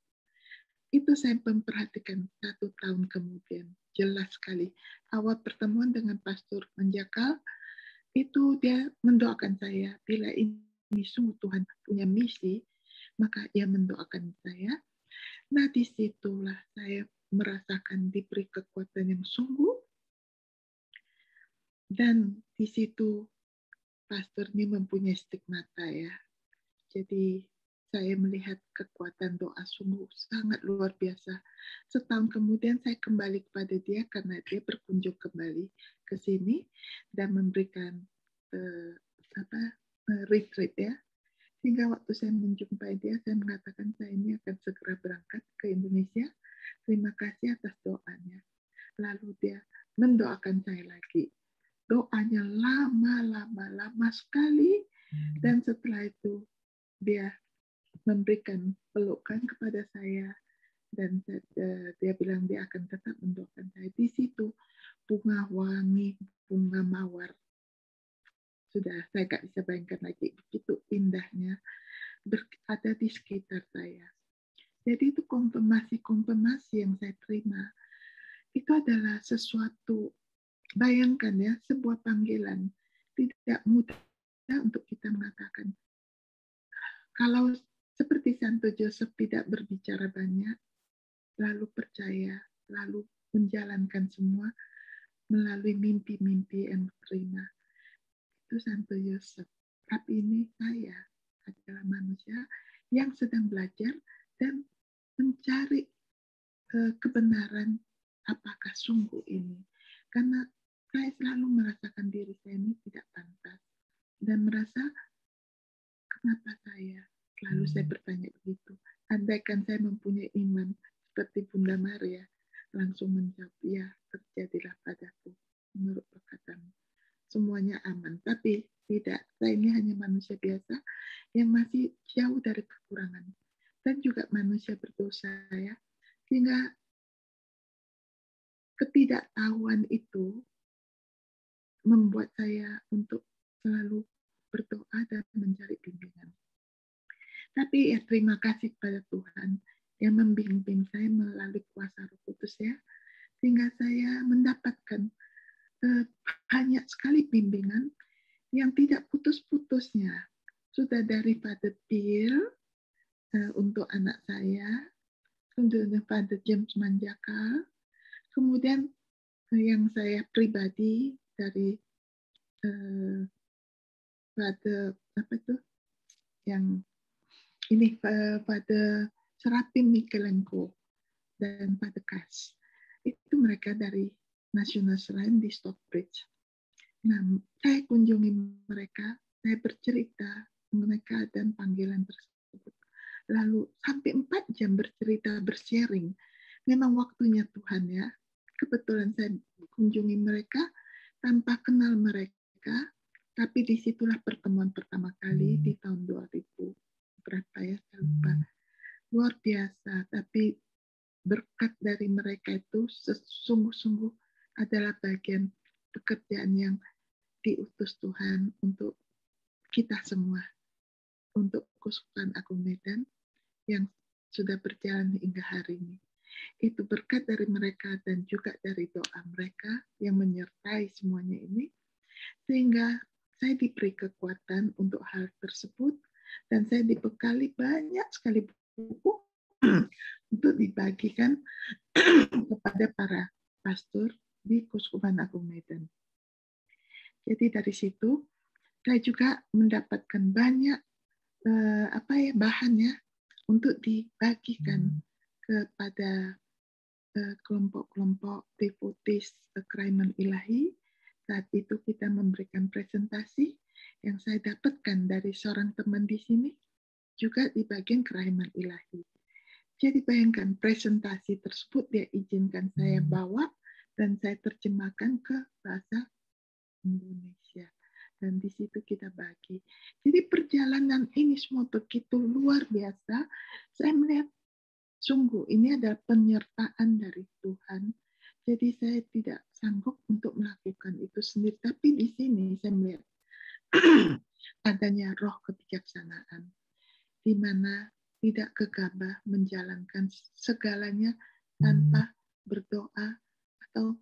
Itu saya memperhatikan 1 tahun kemudian. Jelas sekali. Awal pertemuan dengan Pastor Menjakal, itu dia mendoakan saya. Bila ini sungguh Tuhan punya misi, maka ia mendoakan saya. Nah disitulah saya merasakan diberi kekuatan yang sungguh. Dan di situ pastor ini mempunyai stigmata ya. Jadi saya melihat kekuatan doa sungguh sangat luar biasa. Setahun kemudian saya kembali kepada dia karena dia berkunjung kembali ke sini dan memberikan retreat ya. Sehingga waktu saya menjumpai dia, saya mengatakan saya ini akan segera berangkat ke Indonesia. Terima kasih atas doanya. Lalu dia mendoakan saya lagi. Doanya lama sekali. Dan setelah itu dia memberikan pelukan kepada saya. Dan dia bilang dia akan tetap mendoakan saya. Di situ bunga wangi, bunga mawar. Sudah saya nggak bisa bayangkan lagi, begitu indahnya ada di sekitar saya. Jadi itu konfirmasi yang saya terima. Itu adalah sesuatu, bayangkan ya, sebuah panggilan. Tidak mudah untuk kita mengatakan. Kalau seperti Santo Joseph tidak berbicara banyak, lalu percaya, lalu menjalankan semua melalui mimpi-mimpi yang terima. Itu Santo Yosef. Tapi ini saya adalah manusia yang sedang belajar dan mencari kebenaran apakah sungguh ini. Karena saya selalu merasakan diri saya ini tidak pantas. Dan merasa, kenapa saya? Lalu saya bertanya begitu. Andaikan saya mempunyai iman seperti Bunda Maria, langsung menjawab, ya terjadi Saya ini hanya manusia biasa yang masih jauh dari kekurangan. Dan juga manusia berdosa ya. Sehingga ketidaktahuan itu membuat saya untuk selalu berdoa dan mencari bimbingan. Tapi ya terima kasih kepada Tuhan yang membimbing saya melalui kuasa Roh Kudus ya, sehingga saya mendapatkan banyak sekali bimbingan yang tidak putus-putusnya. Sudah dari Father Bill untuk anak saya, kemudian Father James Manjaka, kemudian yang saya pribadi dari Father apa tuh yang ini pada Serapim Mikelenko dan pada Kas. Itu mereka dari National Shrine di Stockbridge. Nah, saya kunjungi mereka, saya bercerita mengenai keadaan panggilan tersebut. Lalu sampai 4 jam bercerita, bersharing. Memang waktunya Tuhan ya. Kebetulan saya kunjungi mereka tanpa kenal mereka, tapi disitulah pertemuan pertama kali di tahun 2000. Berapa ya, saya lupa. Luar biasa, tapi berkat dari mereka itu sungguh-sungguh adalah bagian pekerjaan yang diutus Tuhan untuk kita semua, untuk Keuskupan Agung Medan yang sudah berjalan hingga hari ini. Itu berkat dari mereka dan juga dari doa mereka yang menyertai semuanya ini, sehingga saya diberi kekuatan untuk hal tersebut dan saya dibekali banyak sekali buku untuk dibagikan kepada para pastor di Keuskupan Agung Medan. Jadi dari situ saya juga mendapatkan banyak bahan ya untuk dibagikan kepada kelompok-kelompok devotis kerahiman ilahi. Saat itu kita memberikan presentasi yang saya dapatkan dari seorang teman di sini juga di bagian kerahiman ilahi. Jadi bayangkan presentasi tersebut dia izinkan saya bawa dan saya terjemahkan ke bahasa Indonesia. Dan di situ kita bagi. Jadi perjalanan ini semua begitu luar biasa. Saya melihat sungguh ini adalah penyertaan dari Tuhan. Jadi saya tidak sanggup untuk melakukan itu sendiri. Tapi di sini saya melihat adanya roh kebijaksanaan, di mana tidak gegabah menjalankan segalanya tanpa berdoa atau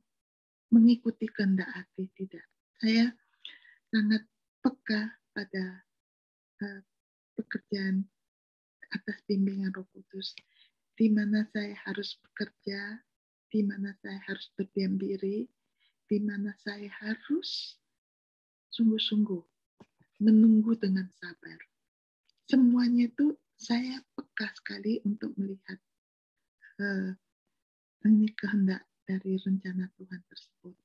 mengikuti kehendak hati. Tidak. Saya sangat peka pada pekerjaan atas bimbingan Roh Kudus, di mana saya harus bekerja, di mana saya harus berdiam diri, di mana saya harus sungguh-sungguh menunggu dengan sabar. Semuanya itu saya peka sekali untuk melihat ini kehendak dari rencana Tuhan tersebut.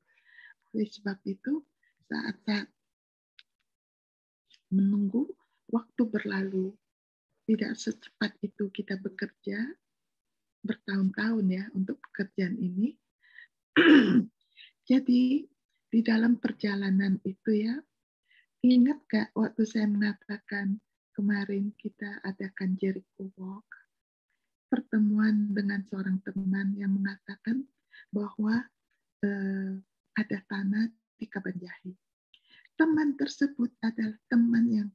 Oleh sebab itu, saat menunggu waktu berlalu, tidak secepat itu kita bekerja bertahun-tahun ya untuk pekerjaan ini. Jadi di dalam perjalanan itu ya, ingat gak waktu saya mengatakan kemarin kita adakan Jericho Walk, pertemuan dengan seorang teman yang mengatakan bahwa ada tanah di Kabanjahi. Teman tersebut adalah teman yang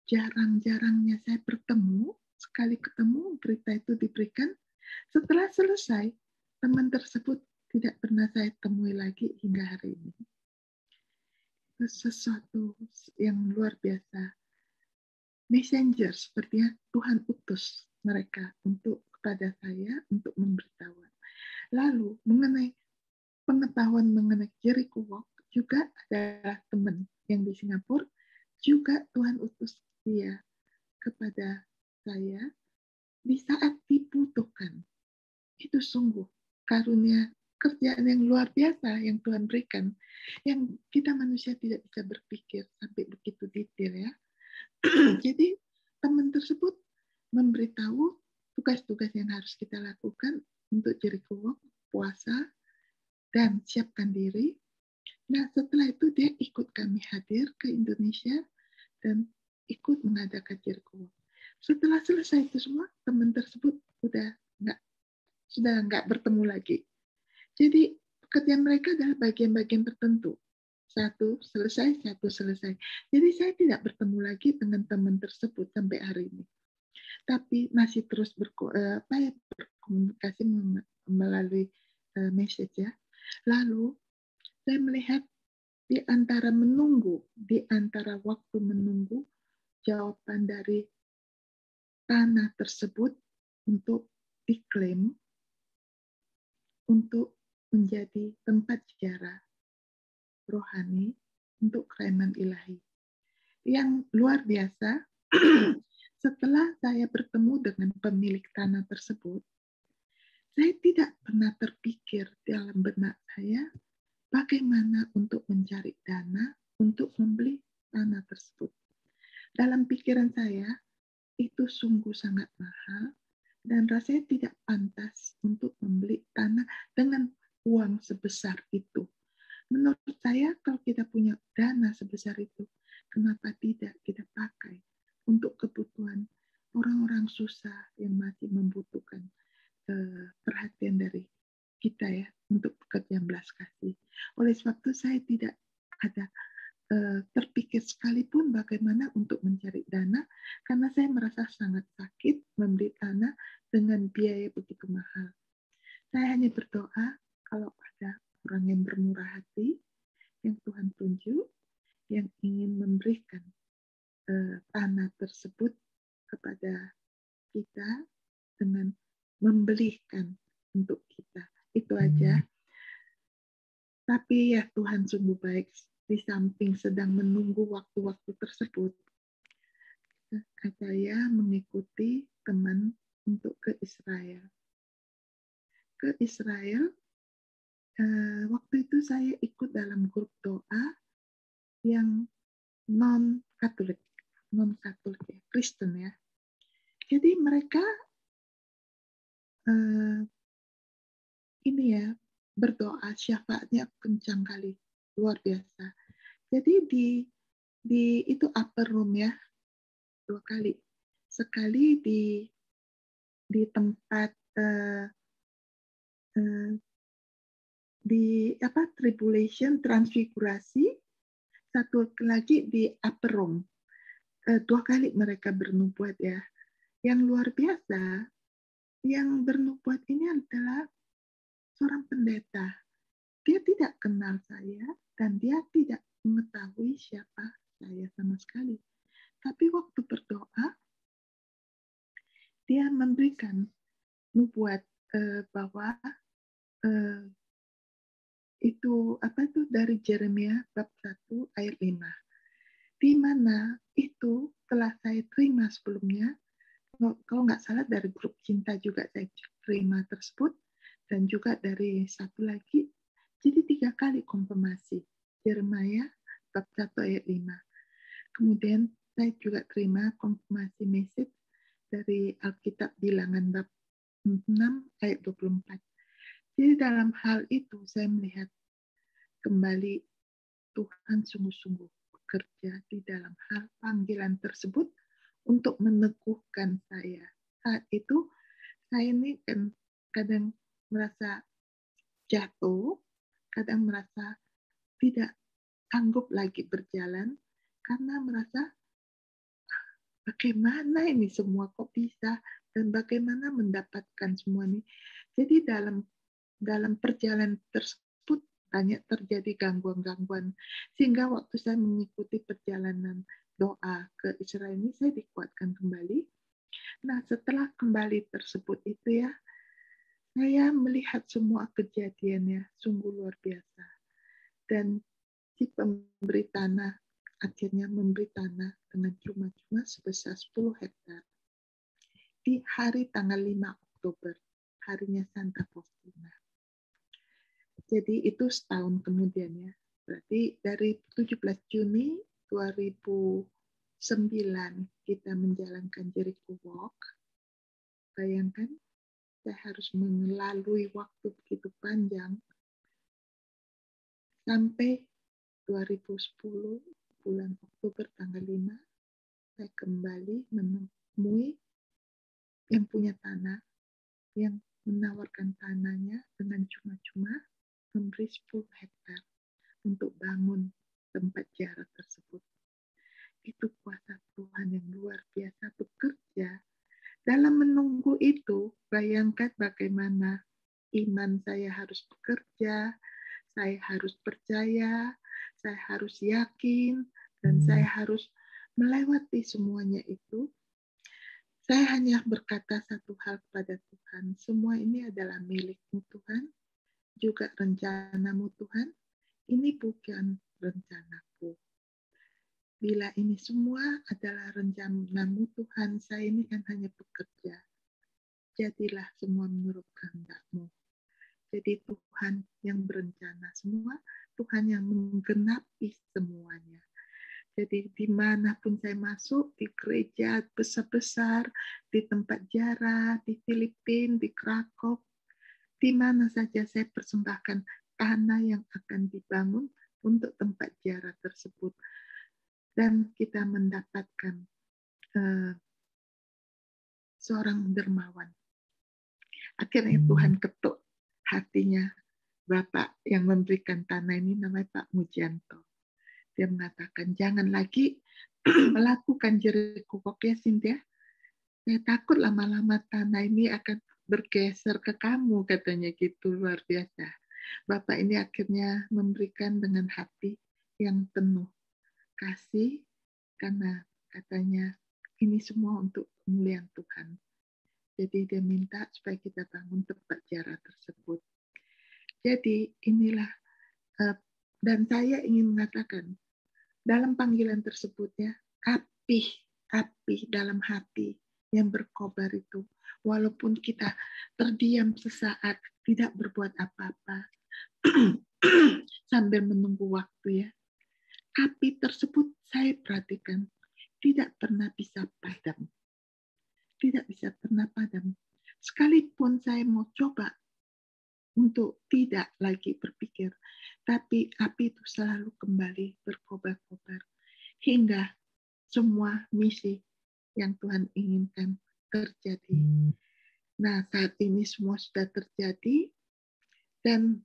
jarang-jarangnya saya bertemu. Sekali ketemu, berita itu diberikan. Setelah selesai, teman tersebut tidak pernah saya temui lagi hingga hari ini. Itu sesuatu yang luar biasa. Messenger, sepertinya Tuhan utus mereka untuk kepada saya untuk memberitahu. Lalu mengenai pengetahuan mengenai Jericho Walk juga adalah teman yang di Singapura, juga Tuhan utus dia kepada saya di saat dibutuhkan. Itu sungguh karunia kerjaan yang luar biasa yang Tuhan berikan, yang kita manusia tidak bisa berpikir sampai begitu detail ya. Jadi teman tersebut memberitahu tugas-tugas yang harus kita lakukan untuk Jericho Walk, puasa, dan siapkan diri. Nah, setelah itu dia ikut kami hadir ke Indonesia dan ikut mengadakan Jericho Walk. Setelah selesai itu semua, teman tersebut sudah nggak bertemu lagi. Jadi pekerjaan mereka adalah bagian-bagian tertentu. Satu selesai, satu selesai. Jadi saya tidak bertemu lagi dengan teman tersebut sampai hari ini. Tapi masih terus berkomunikasi melalui message ya. Lalu saya melihat di antara waktu menunggu jawaban dari tanah tersebut untuk diklaim untuk menjadi tempat ziarah rohani untuk kerajaan ilahi. Yang luar biasa, setelah saya bertemu dengan pemilik tanah tersebut, saya tidak pernah terpikir dalam benak saya bagaimana untuk mencari dana untuk membeli tanah tersebut. Dalam pikiran saya, itu sungguh sangat mahal dan rasanya tidak pantas untuk membeli tanah dengan uang sebesar itu. Menurut saya, kalau kita punya dana sebesar itu, kenapa tidak kita pakai untuk kebutuhan orang-orang susah yang masih membutuhkan perhatian dari kita ya, untuk pekerjaan belas kasih. Oleh sebab itu, saya tidak ada terpikir sekalipun bagaimana untuk mencari dana, karena saya merasa sangat sakit membeli tanah dengan biaya begitu mahal. Saya hanya berdoa kalau ada orang yang bermurah hati, yang Tuhan tunjuk, yang ingin memberikan tanah tersebut kepada kita dengan membelikan untuk kita. Itu aja. Tapi ya Tuhan sungguh baik, di samping sedang menunggu waktu-waktu tersebut, saya mengikuti teman untuk ke Israel. Ke Israel, waktu itu saya ikut dalam grup doa yang non-Katolik ya, Kristen ya. Jadi mereka ini ya, berdoa syafaatnya kencang kali, luar biasa. Jadi di itu upper room ya, 2 kali. Sekali di tempat tribulation, transfigurasi, satu lagi di upper room. 2 kali mereka bernubuat ya. Yang luar biasa, yang bernubuat ini adalah seorang pendeta. Dia tidak kenal saya dan dia tidak mengetahui siapa saya sama sekali. Tapi waktu berdoa, dia memberikan nubuat bahwa itu dari Yeremia bab 1 ayat 5. Di mana itu telah saya terima sebelumnya, kalau nggak salah dari grup cinta juga saya terima tersebut, dan juga dari satu lagi, jadi 3 kali konfirmasi. Yeremia bab 1 ayat 5. Kemudian saya juga terima konfirmasi message dari Alkitab Bilangan bab 6 ayat 24. Jadi dalam hal itu saya melihat kembali Tuhan sungguh-sungguh bekerja di dalam hal panggilan tersebut untuk meneguhkan saya. Saat itu saya ini kan kadang merasa jatuh, kadang merasa tidak sanggup lagi berjalan karena merasa bagaimana ini semua kok bisa dan bagaimana mendapatkan semua ini. Jadi dalam perjalanan tersebut banyak terjadi gangguan-gangguan, sehingga waktu saya mengikuti perjalanan doa ke Israel ini saya dikuatkan kembali. Nah, setelah kembali tersebut itu ya, saya melihat semua kejadiannya sungguh luar biasa. Dan si pemberi tanah akhirnya memberi tanah dengan cuma-cuma sebesar 10 hektar. Di hari tanggal 5 Oktober, harinya Santa Faustina. Jadi itu setahun kemudian ya. Berarti dari 17 Juni 2009 kita menjalankan Jericho Walk. Bayangkan, saya harus melalui waktu begitu panjang sampai 2010 bulan Oktober tanggal 5 kembali menemui yang punya tanah, yang menawarkan tanahnya dengan cuma-cuma memberi 10 hektar untuk bangun tempat ziarah tersebut. Itu kuasa Tuhan yang luar biasa bekerja. Dalam menunggu itu, bayangkan bagaimana iman saya harus bekerja, saya harus percaya, saya harus yakin, dan saya harus melewati semuanya itu. Saya hanya berkata satu hal kepada Tuhan, semua ini adalah milik-Mu Tuhan, juga rencana-Mu Tuhan, ini bukan rencanaku. Bila ini semua adalah rencana-Mu Tuhan, saya ini kan hanya bekerja. Jadilah semua menurut kehendak-Mu. Jadi Tuhan yang berencana semua, Tuhan yang menggenapi semuanya. Jadi dimanapun saya masuk, di gereja besar-besar, di tempat ziarah, di Filipina, di Krakow, di mana saja saya persembahkan tanah yang akan dibangun untuk tempat ziarah tersebut. Dan kita mendapatkan seorang dermawan. Akhirnya Tuhan ketuk hatinya Bapak yang memberikan tanah ini, namanya Pak Mujianto. Dia mengatakan, jangan lagi melakukan Jericho ya Cynthia. Saya takut lama-lama tanah ini akan bergeser ke kamu, katanya gitu, luar biasa. Bapak ini akhirnya memberikan dengan hati yang penuh kasih, karena katanya ini semua untuk kemuliaan Tuhan. Jadi dia minta supaya kita bangun tempat ziarah tersebut. Jadi inilah, dan saya ingin mengatakan, dalam panggilan tersebut ya, api dalam hati yang berkobar itu, walaupun kita terdiam sesaat, tidak berbuat apa-apa, sambil menunggu waktu ya, api tersebut saya perhatikan tidak pernah bisa padam. Tidak bisa pernah padam. Sekalipun saya mau coba untuk tidak lagi berpikir, tapi api itu selalu kembali berkobar-kobar hingga semua misi yang Tuhan inginkan terjadi. Nah, saat ini semua sudah terjadi dan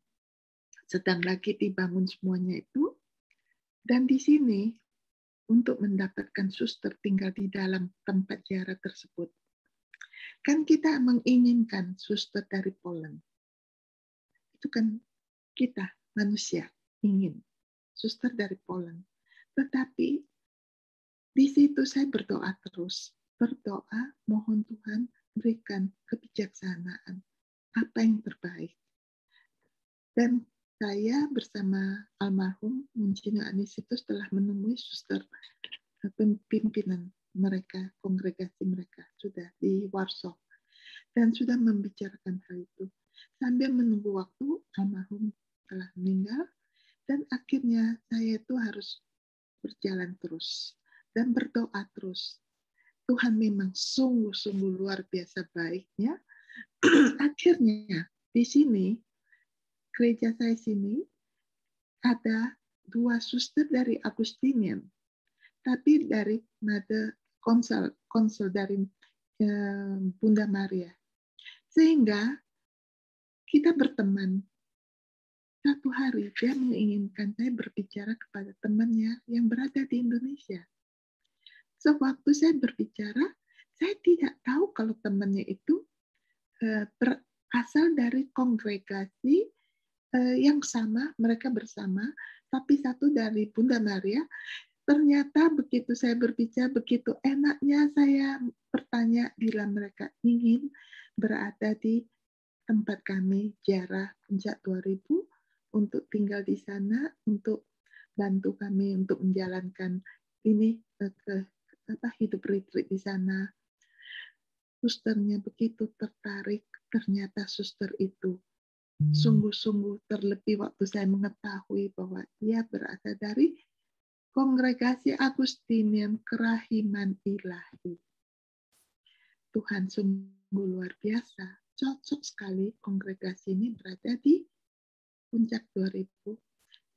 sedang lagi dibangun semuanya itu. Dan di sini untuk mendapatkan suster tinggal di dalam tempat ziarah tersebut. Kan kita menginginkan suster dari Poland. Itu kan kita manusia ingin suster dari Poland. Tetapi di situ saya berdoa terus. Berdoa, mohon Tuhan berikan kebijaksanaan. Apa yang terbaik. Dan saya bersama almarhum Monsinyur Anisitus telah menemui suster pimpinan mereka, kongregasi mereka, sudah di Warsaw. Dan sudah membicarakan hal itu. Sambil menunggu waktu, almarhum telah meninggal, dan akhirnya saya itu harus berjalan terus dan berdoa terus. Tuhan memang sungguh-sungguh luar biasa baiknya. Akhirnya di sini, gereja saya sini, ada 2 suster dari Agustinian, tapi dari Mother Konsel dari Bunda Maria. Sehingga kita berteman. Satu hari dia menginginkan saya berbicara kepada temannya yang berada di Indonesia. Sewaktu saya berbicara, saya tidak tahu kalau temannya itu berasal dari kongregasi yang sama, mereka bersama, tapi satu dari Bunda Maria. Ternyata begitu saya berbicara, begitu enaknya saya bertanya bila mereka ingin berada di tempat kami ziarah Puncak 2000 untuk tinggal di sana, untuk bantu kami untuk menjalankan ini hidup retreat di sana. Susternya begitu tertarik, ternyata suster itu sungguh-sungguh, terlebih waktu saya mengetahui bahwa ia berasal dari Kongregasi Agustinian Kerahiman Ilahi. Tuhan sungguh luar biasa. Cocok sekali kongregasi ini berada di Puncak 2000.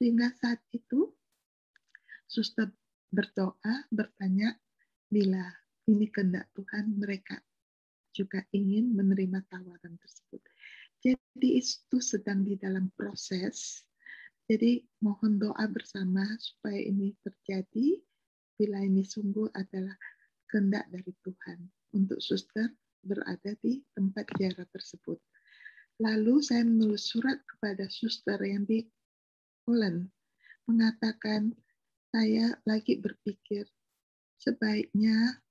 Sehingga saat itu, suster berdoa, bertanya, bila ini kehendak Tuhan, mereka juga ingin menerima tawaran tersebut. Jadi itu sedang di dalam proses. Jadi mohon doa bersama supaya ini terjadi bila ini sungguh adalah kehendak dari Tuhan untuk suster berada di tempat ziarah tersebut. Lalu saya menulis surat kepada suster yang di Poland mengatakan, saya lagi berpikir sebaiknya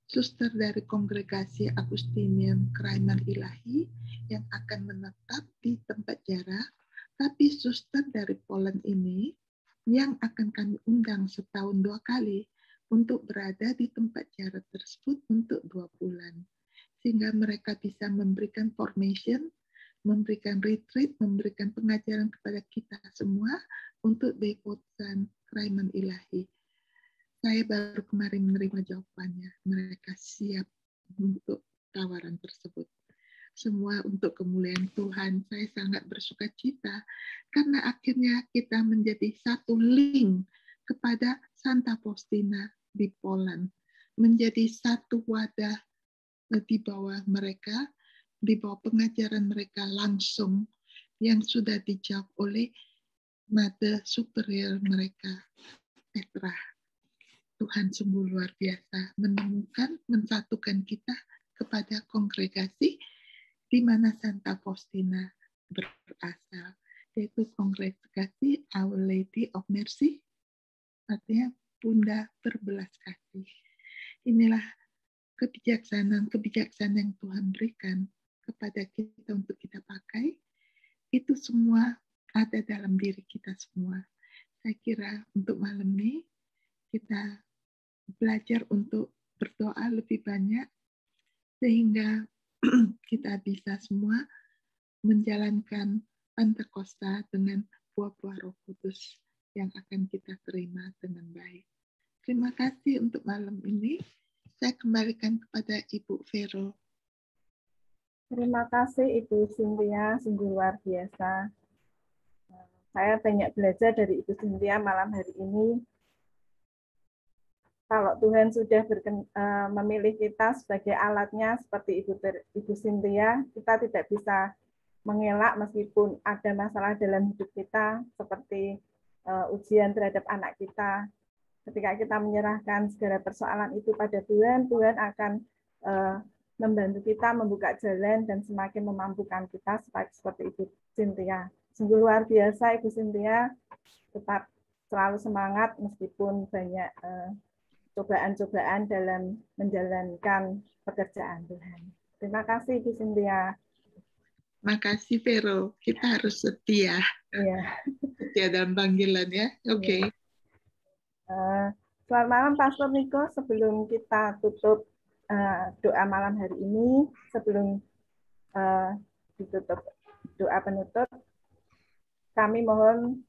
suster dari kongregasi Agustinian Kraiman Ilahi yang akan menetap di tempat ziarah, tapi suster dari Poland ini yang akan kami undang setahun 2 kali untuk berada di tempat ziarah tersebut untuk 2 bulan. Sehingga mereka bisa memberikan formation, memberikan retreat, memberikan pengajaran kepada kita semua untuk devotan Kraiman Ilahi. Saya baru kemarin menerima jawabannya. Mereka siap untuk tawaran tersebut. Semua untuk kemuliaan Tuhan. Saya sangat bersuka cita karena akhirnya kita menjadi satu link kepada Santa Faustina di Poland. Menjadi satu wadah di bawah mereka, di bawah pengajaran mereka langsung yang sudah dijawab oleh Mother Superior mereka, Petra. Tuhan sungguh luar biasa menemukan, mensatukan kita kepada kongregasi di mana Santa Faustina berasal, yaitu kongregasi Our Lady of Mercy, artinya Bunda berbelas kasih. Inilah kebijaksanaan yang Tuhan berikan kepada kita untuk kita pakai. Itu semua ada dalam diri kita semua. Saya kira untuk malam ini kita belajar untuk berdoa lebih banyak sehingga kita bisa semua menjalankan Pentakosta dengan buah-buah Roh Kudus yang akan kita terima dengan baik. Terima kasih untuk malam ini. Saya kembalikan kepada Ibu Vero. Terima kasih Ibu Cynthia, sungguh luar biasa. Saya banyak belajar dari Ibu Cynthia malam hari ini. Kalau Tuhan sudah memilih kita sebagai alatnya seperti Ibu Cynthia, kita tidak bisa mengelak meskipun ada masalah dalam hidup kita, seperti ujian terhadap anak kita. Ketika kita menyerahkan segala persoalan itu pada Tuhan, Tuhan akan membantu kita membuka jalan dan semakin memampukan kita seperti Ibu Cynthia. Sungguh luar biasa Ibu Cynthia, tetap selalu semangat meskipun banyak cobaan-cobaan dalam menjalankan pekerjaan Tuhan. Terima kasih Ibu Cynthia. Terima kasih Vero, kita harus setia. Iya. Setia dalam panggilan ya. Oke. Selamat malam Pastor Niko, sebelum kita tutup doa malam hari ini, sebelum ditutup doa penutup, kami mohon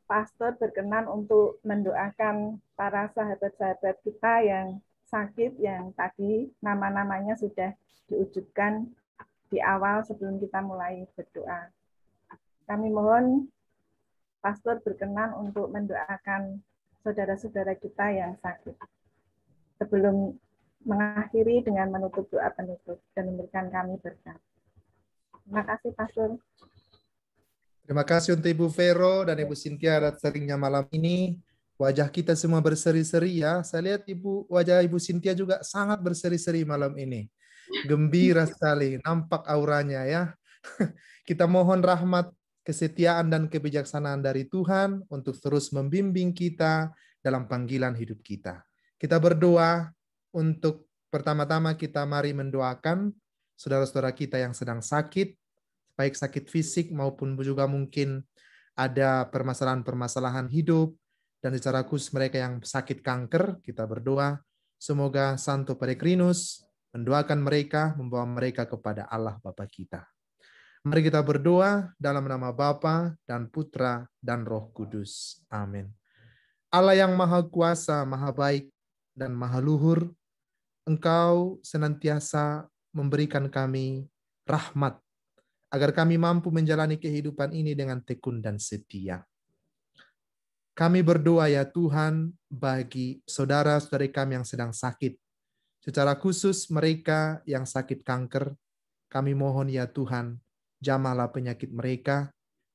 Pastor berkenan untuk mendoakan para sahabat-sahabat kita yang sakit, yang tadi nama-namanya sudah diwujudkan di awal sebelum kita mulai berdoa. Kami mohon Pastor berkenan untuk mendoakan saudara-saudara kita yang sakit. Sebelum mengakhiri dengan menutup doa penutup dan memberikan kami berkat. Terima kasih Pastor. Terima kasih untuk Ibu Vero dan Ibu Cynthia atas sharingnya malam ini. Wajah kita semua berseri-seri ya. Saya lihat wajah Ibu Cynthia juga sangat berseri-seri malam ini. Gembira sekali, nampak auranya ya. Kita mohon rahmat, kesetiaan dan kebijaksanaan dari Tuhan untuk terus membimbing kita dalam panggilan hidup kita. Kita berdoa untuk pertama-tama kita mari mendoakan saudara-saudara kita yang sedang sakit, baik sakit fisik maupun juga mungkin ada permasalahan-permasalahan hidup, dan secara khusus mereka yang sakit kanker, kita berdoa semoga Santo Peregrinus mendoakan mereka, membawa mereka kepada Allah Bapa kita. Mari kita berdoa dalam nama Bapa dan Putra dan Roh Kudus. Amin. Allah yang Maha Kuasa, Maha Baik, dan Maha Luhur, Engkau senantiasa memberikan kami rahmat, agar kami mampu menjalani kehidupan ini dengan tekun dan setia. Kami berdoa ya Tuhan bagi saudara-saudari kami yang sedang sakit, Secara khusus mereka yang sakit kanker, kami mohon ya Tuhan, jamahlah penyakit mereka,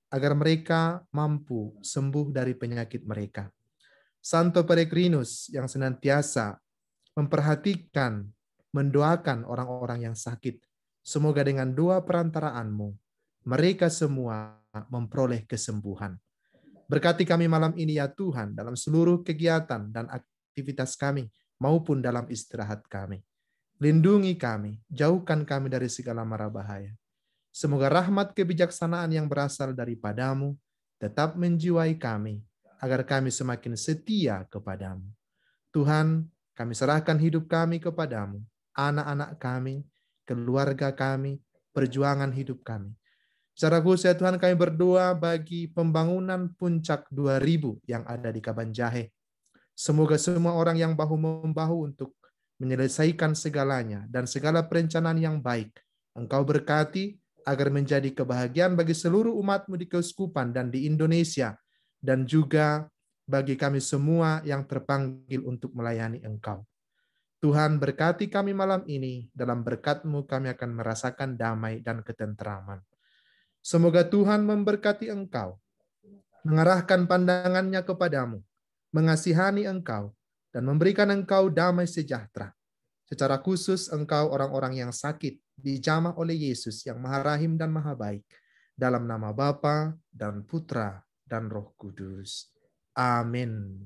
agar mereka mampu sembuh dari penyakit mereka. Santo Peregrinus yang senantiasa memperhatikan, mendoakan orang-orang yang sakit, semoga dengan doa perantaraanmu, mereka semua memperoleh kesembuhan. Berkati kami malam ini ya Tuhan, dalam seluruh kegiatan dan aktivitas kami, maupun dalam istirahat kami. Lindungi kami, jauhkan kami dari segala mara bahaya. Semoga rahmat kebijaksanaan yang berasal daripadamu tetap menjiwai kami, agar kami semakin setia kepadamu. Tuhan, kami serahkan hidup kami kepadamu, anak-anak kami, keluarga kami, perjuangan hidup kami. Secara khusus ya Tuhan, kami berdoa bagi pembangunan Puncak 2000 yang ada di Kabanjahe. Semoga semua orang yang bahu-membahu untuk menyelesaikan segalanya dan segala perencanaan yang baik, Engkau berkati agar menjadi kebahagiaan bagi seluruh umat-Mu di Keuskupan dan di Indonesia, dan juga bagi kami semua yang terpanggil untuk melayani Engkau. Tuhan berkati kami malam ini, dalam berkat-Mu kami akan merasakan damai dan ketenteraman. Semoga Tuhan memberkati engkau, mengarahkan pandangannya kepadamu, mengasihani engkau, dan memberikan engkau damai sejahtera. Secara khusus engkau orang-orang yang sakit dijamah oleh Yesus yang Maha Rahim dan Maha Baik. Dalam nama Bapa dan Putra dan Roh Kudus. Amin.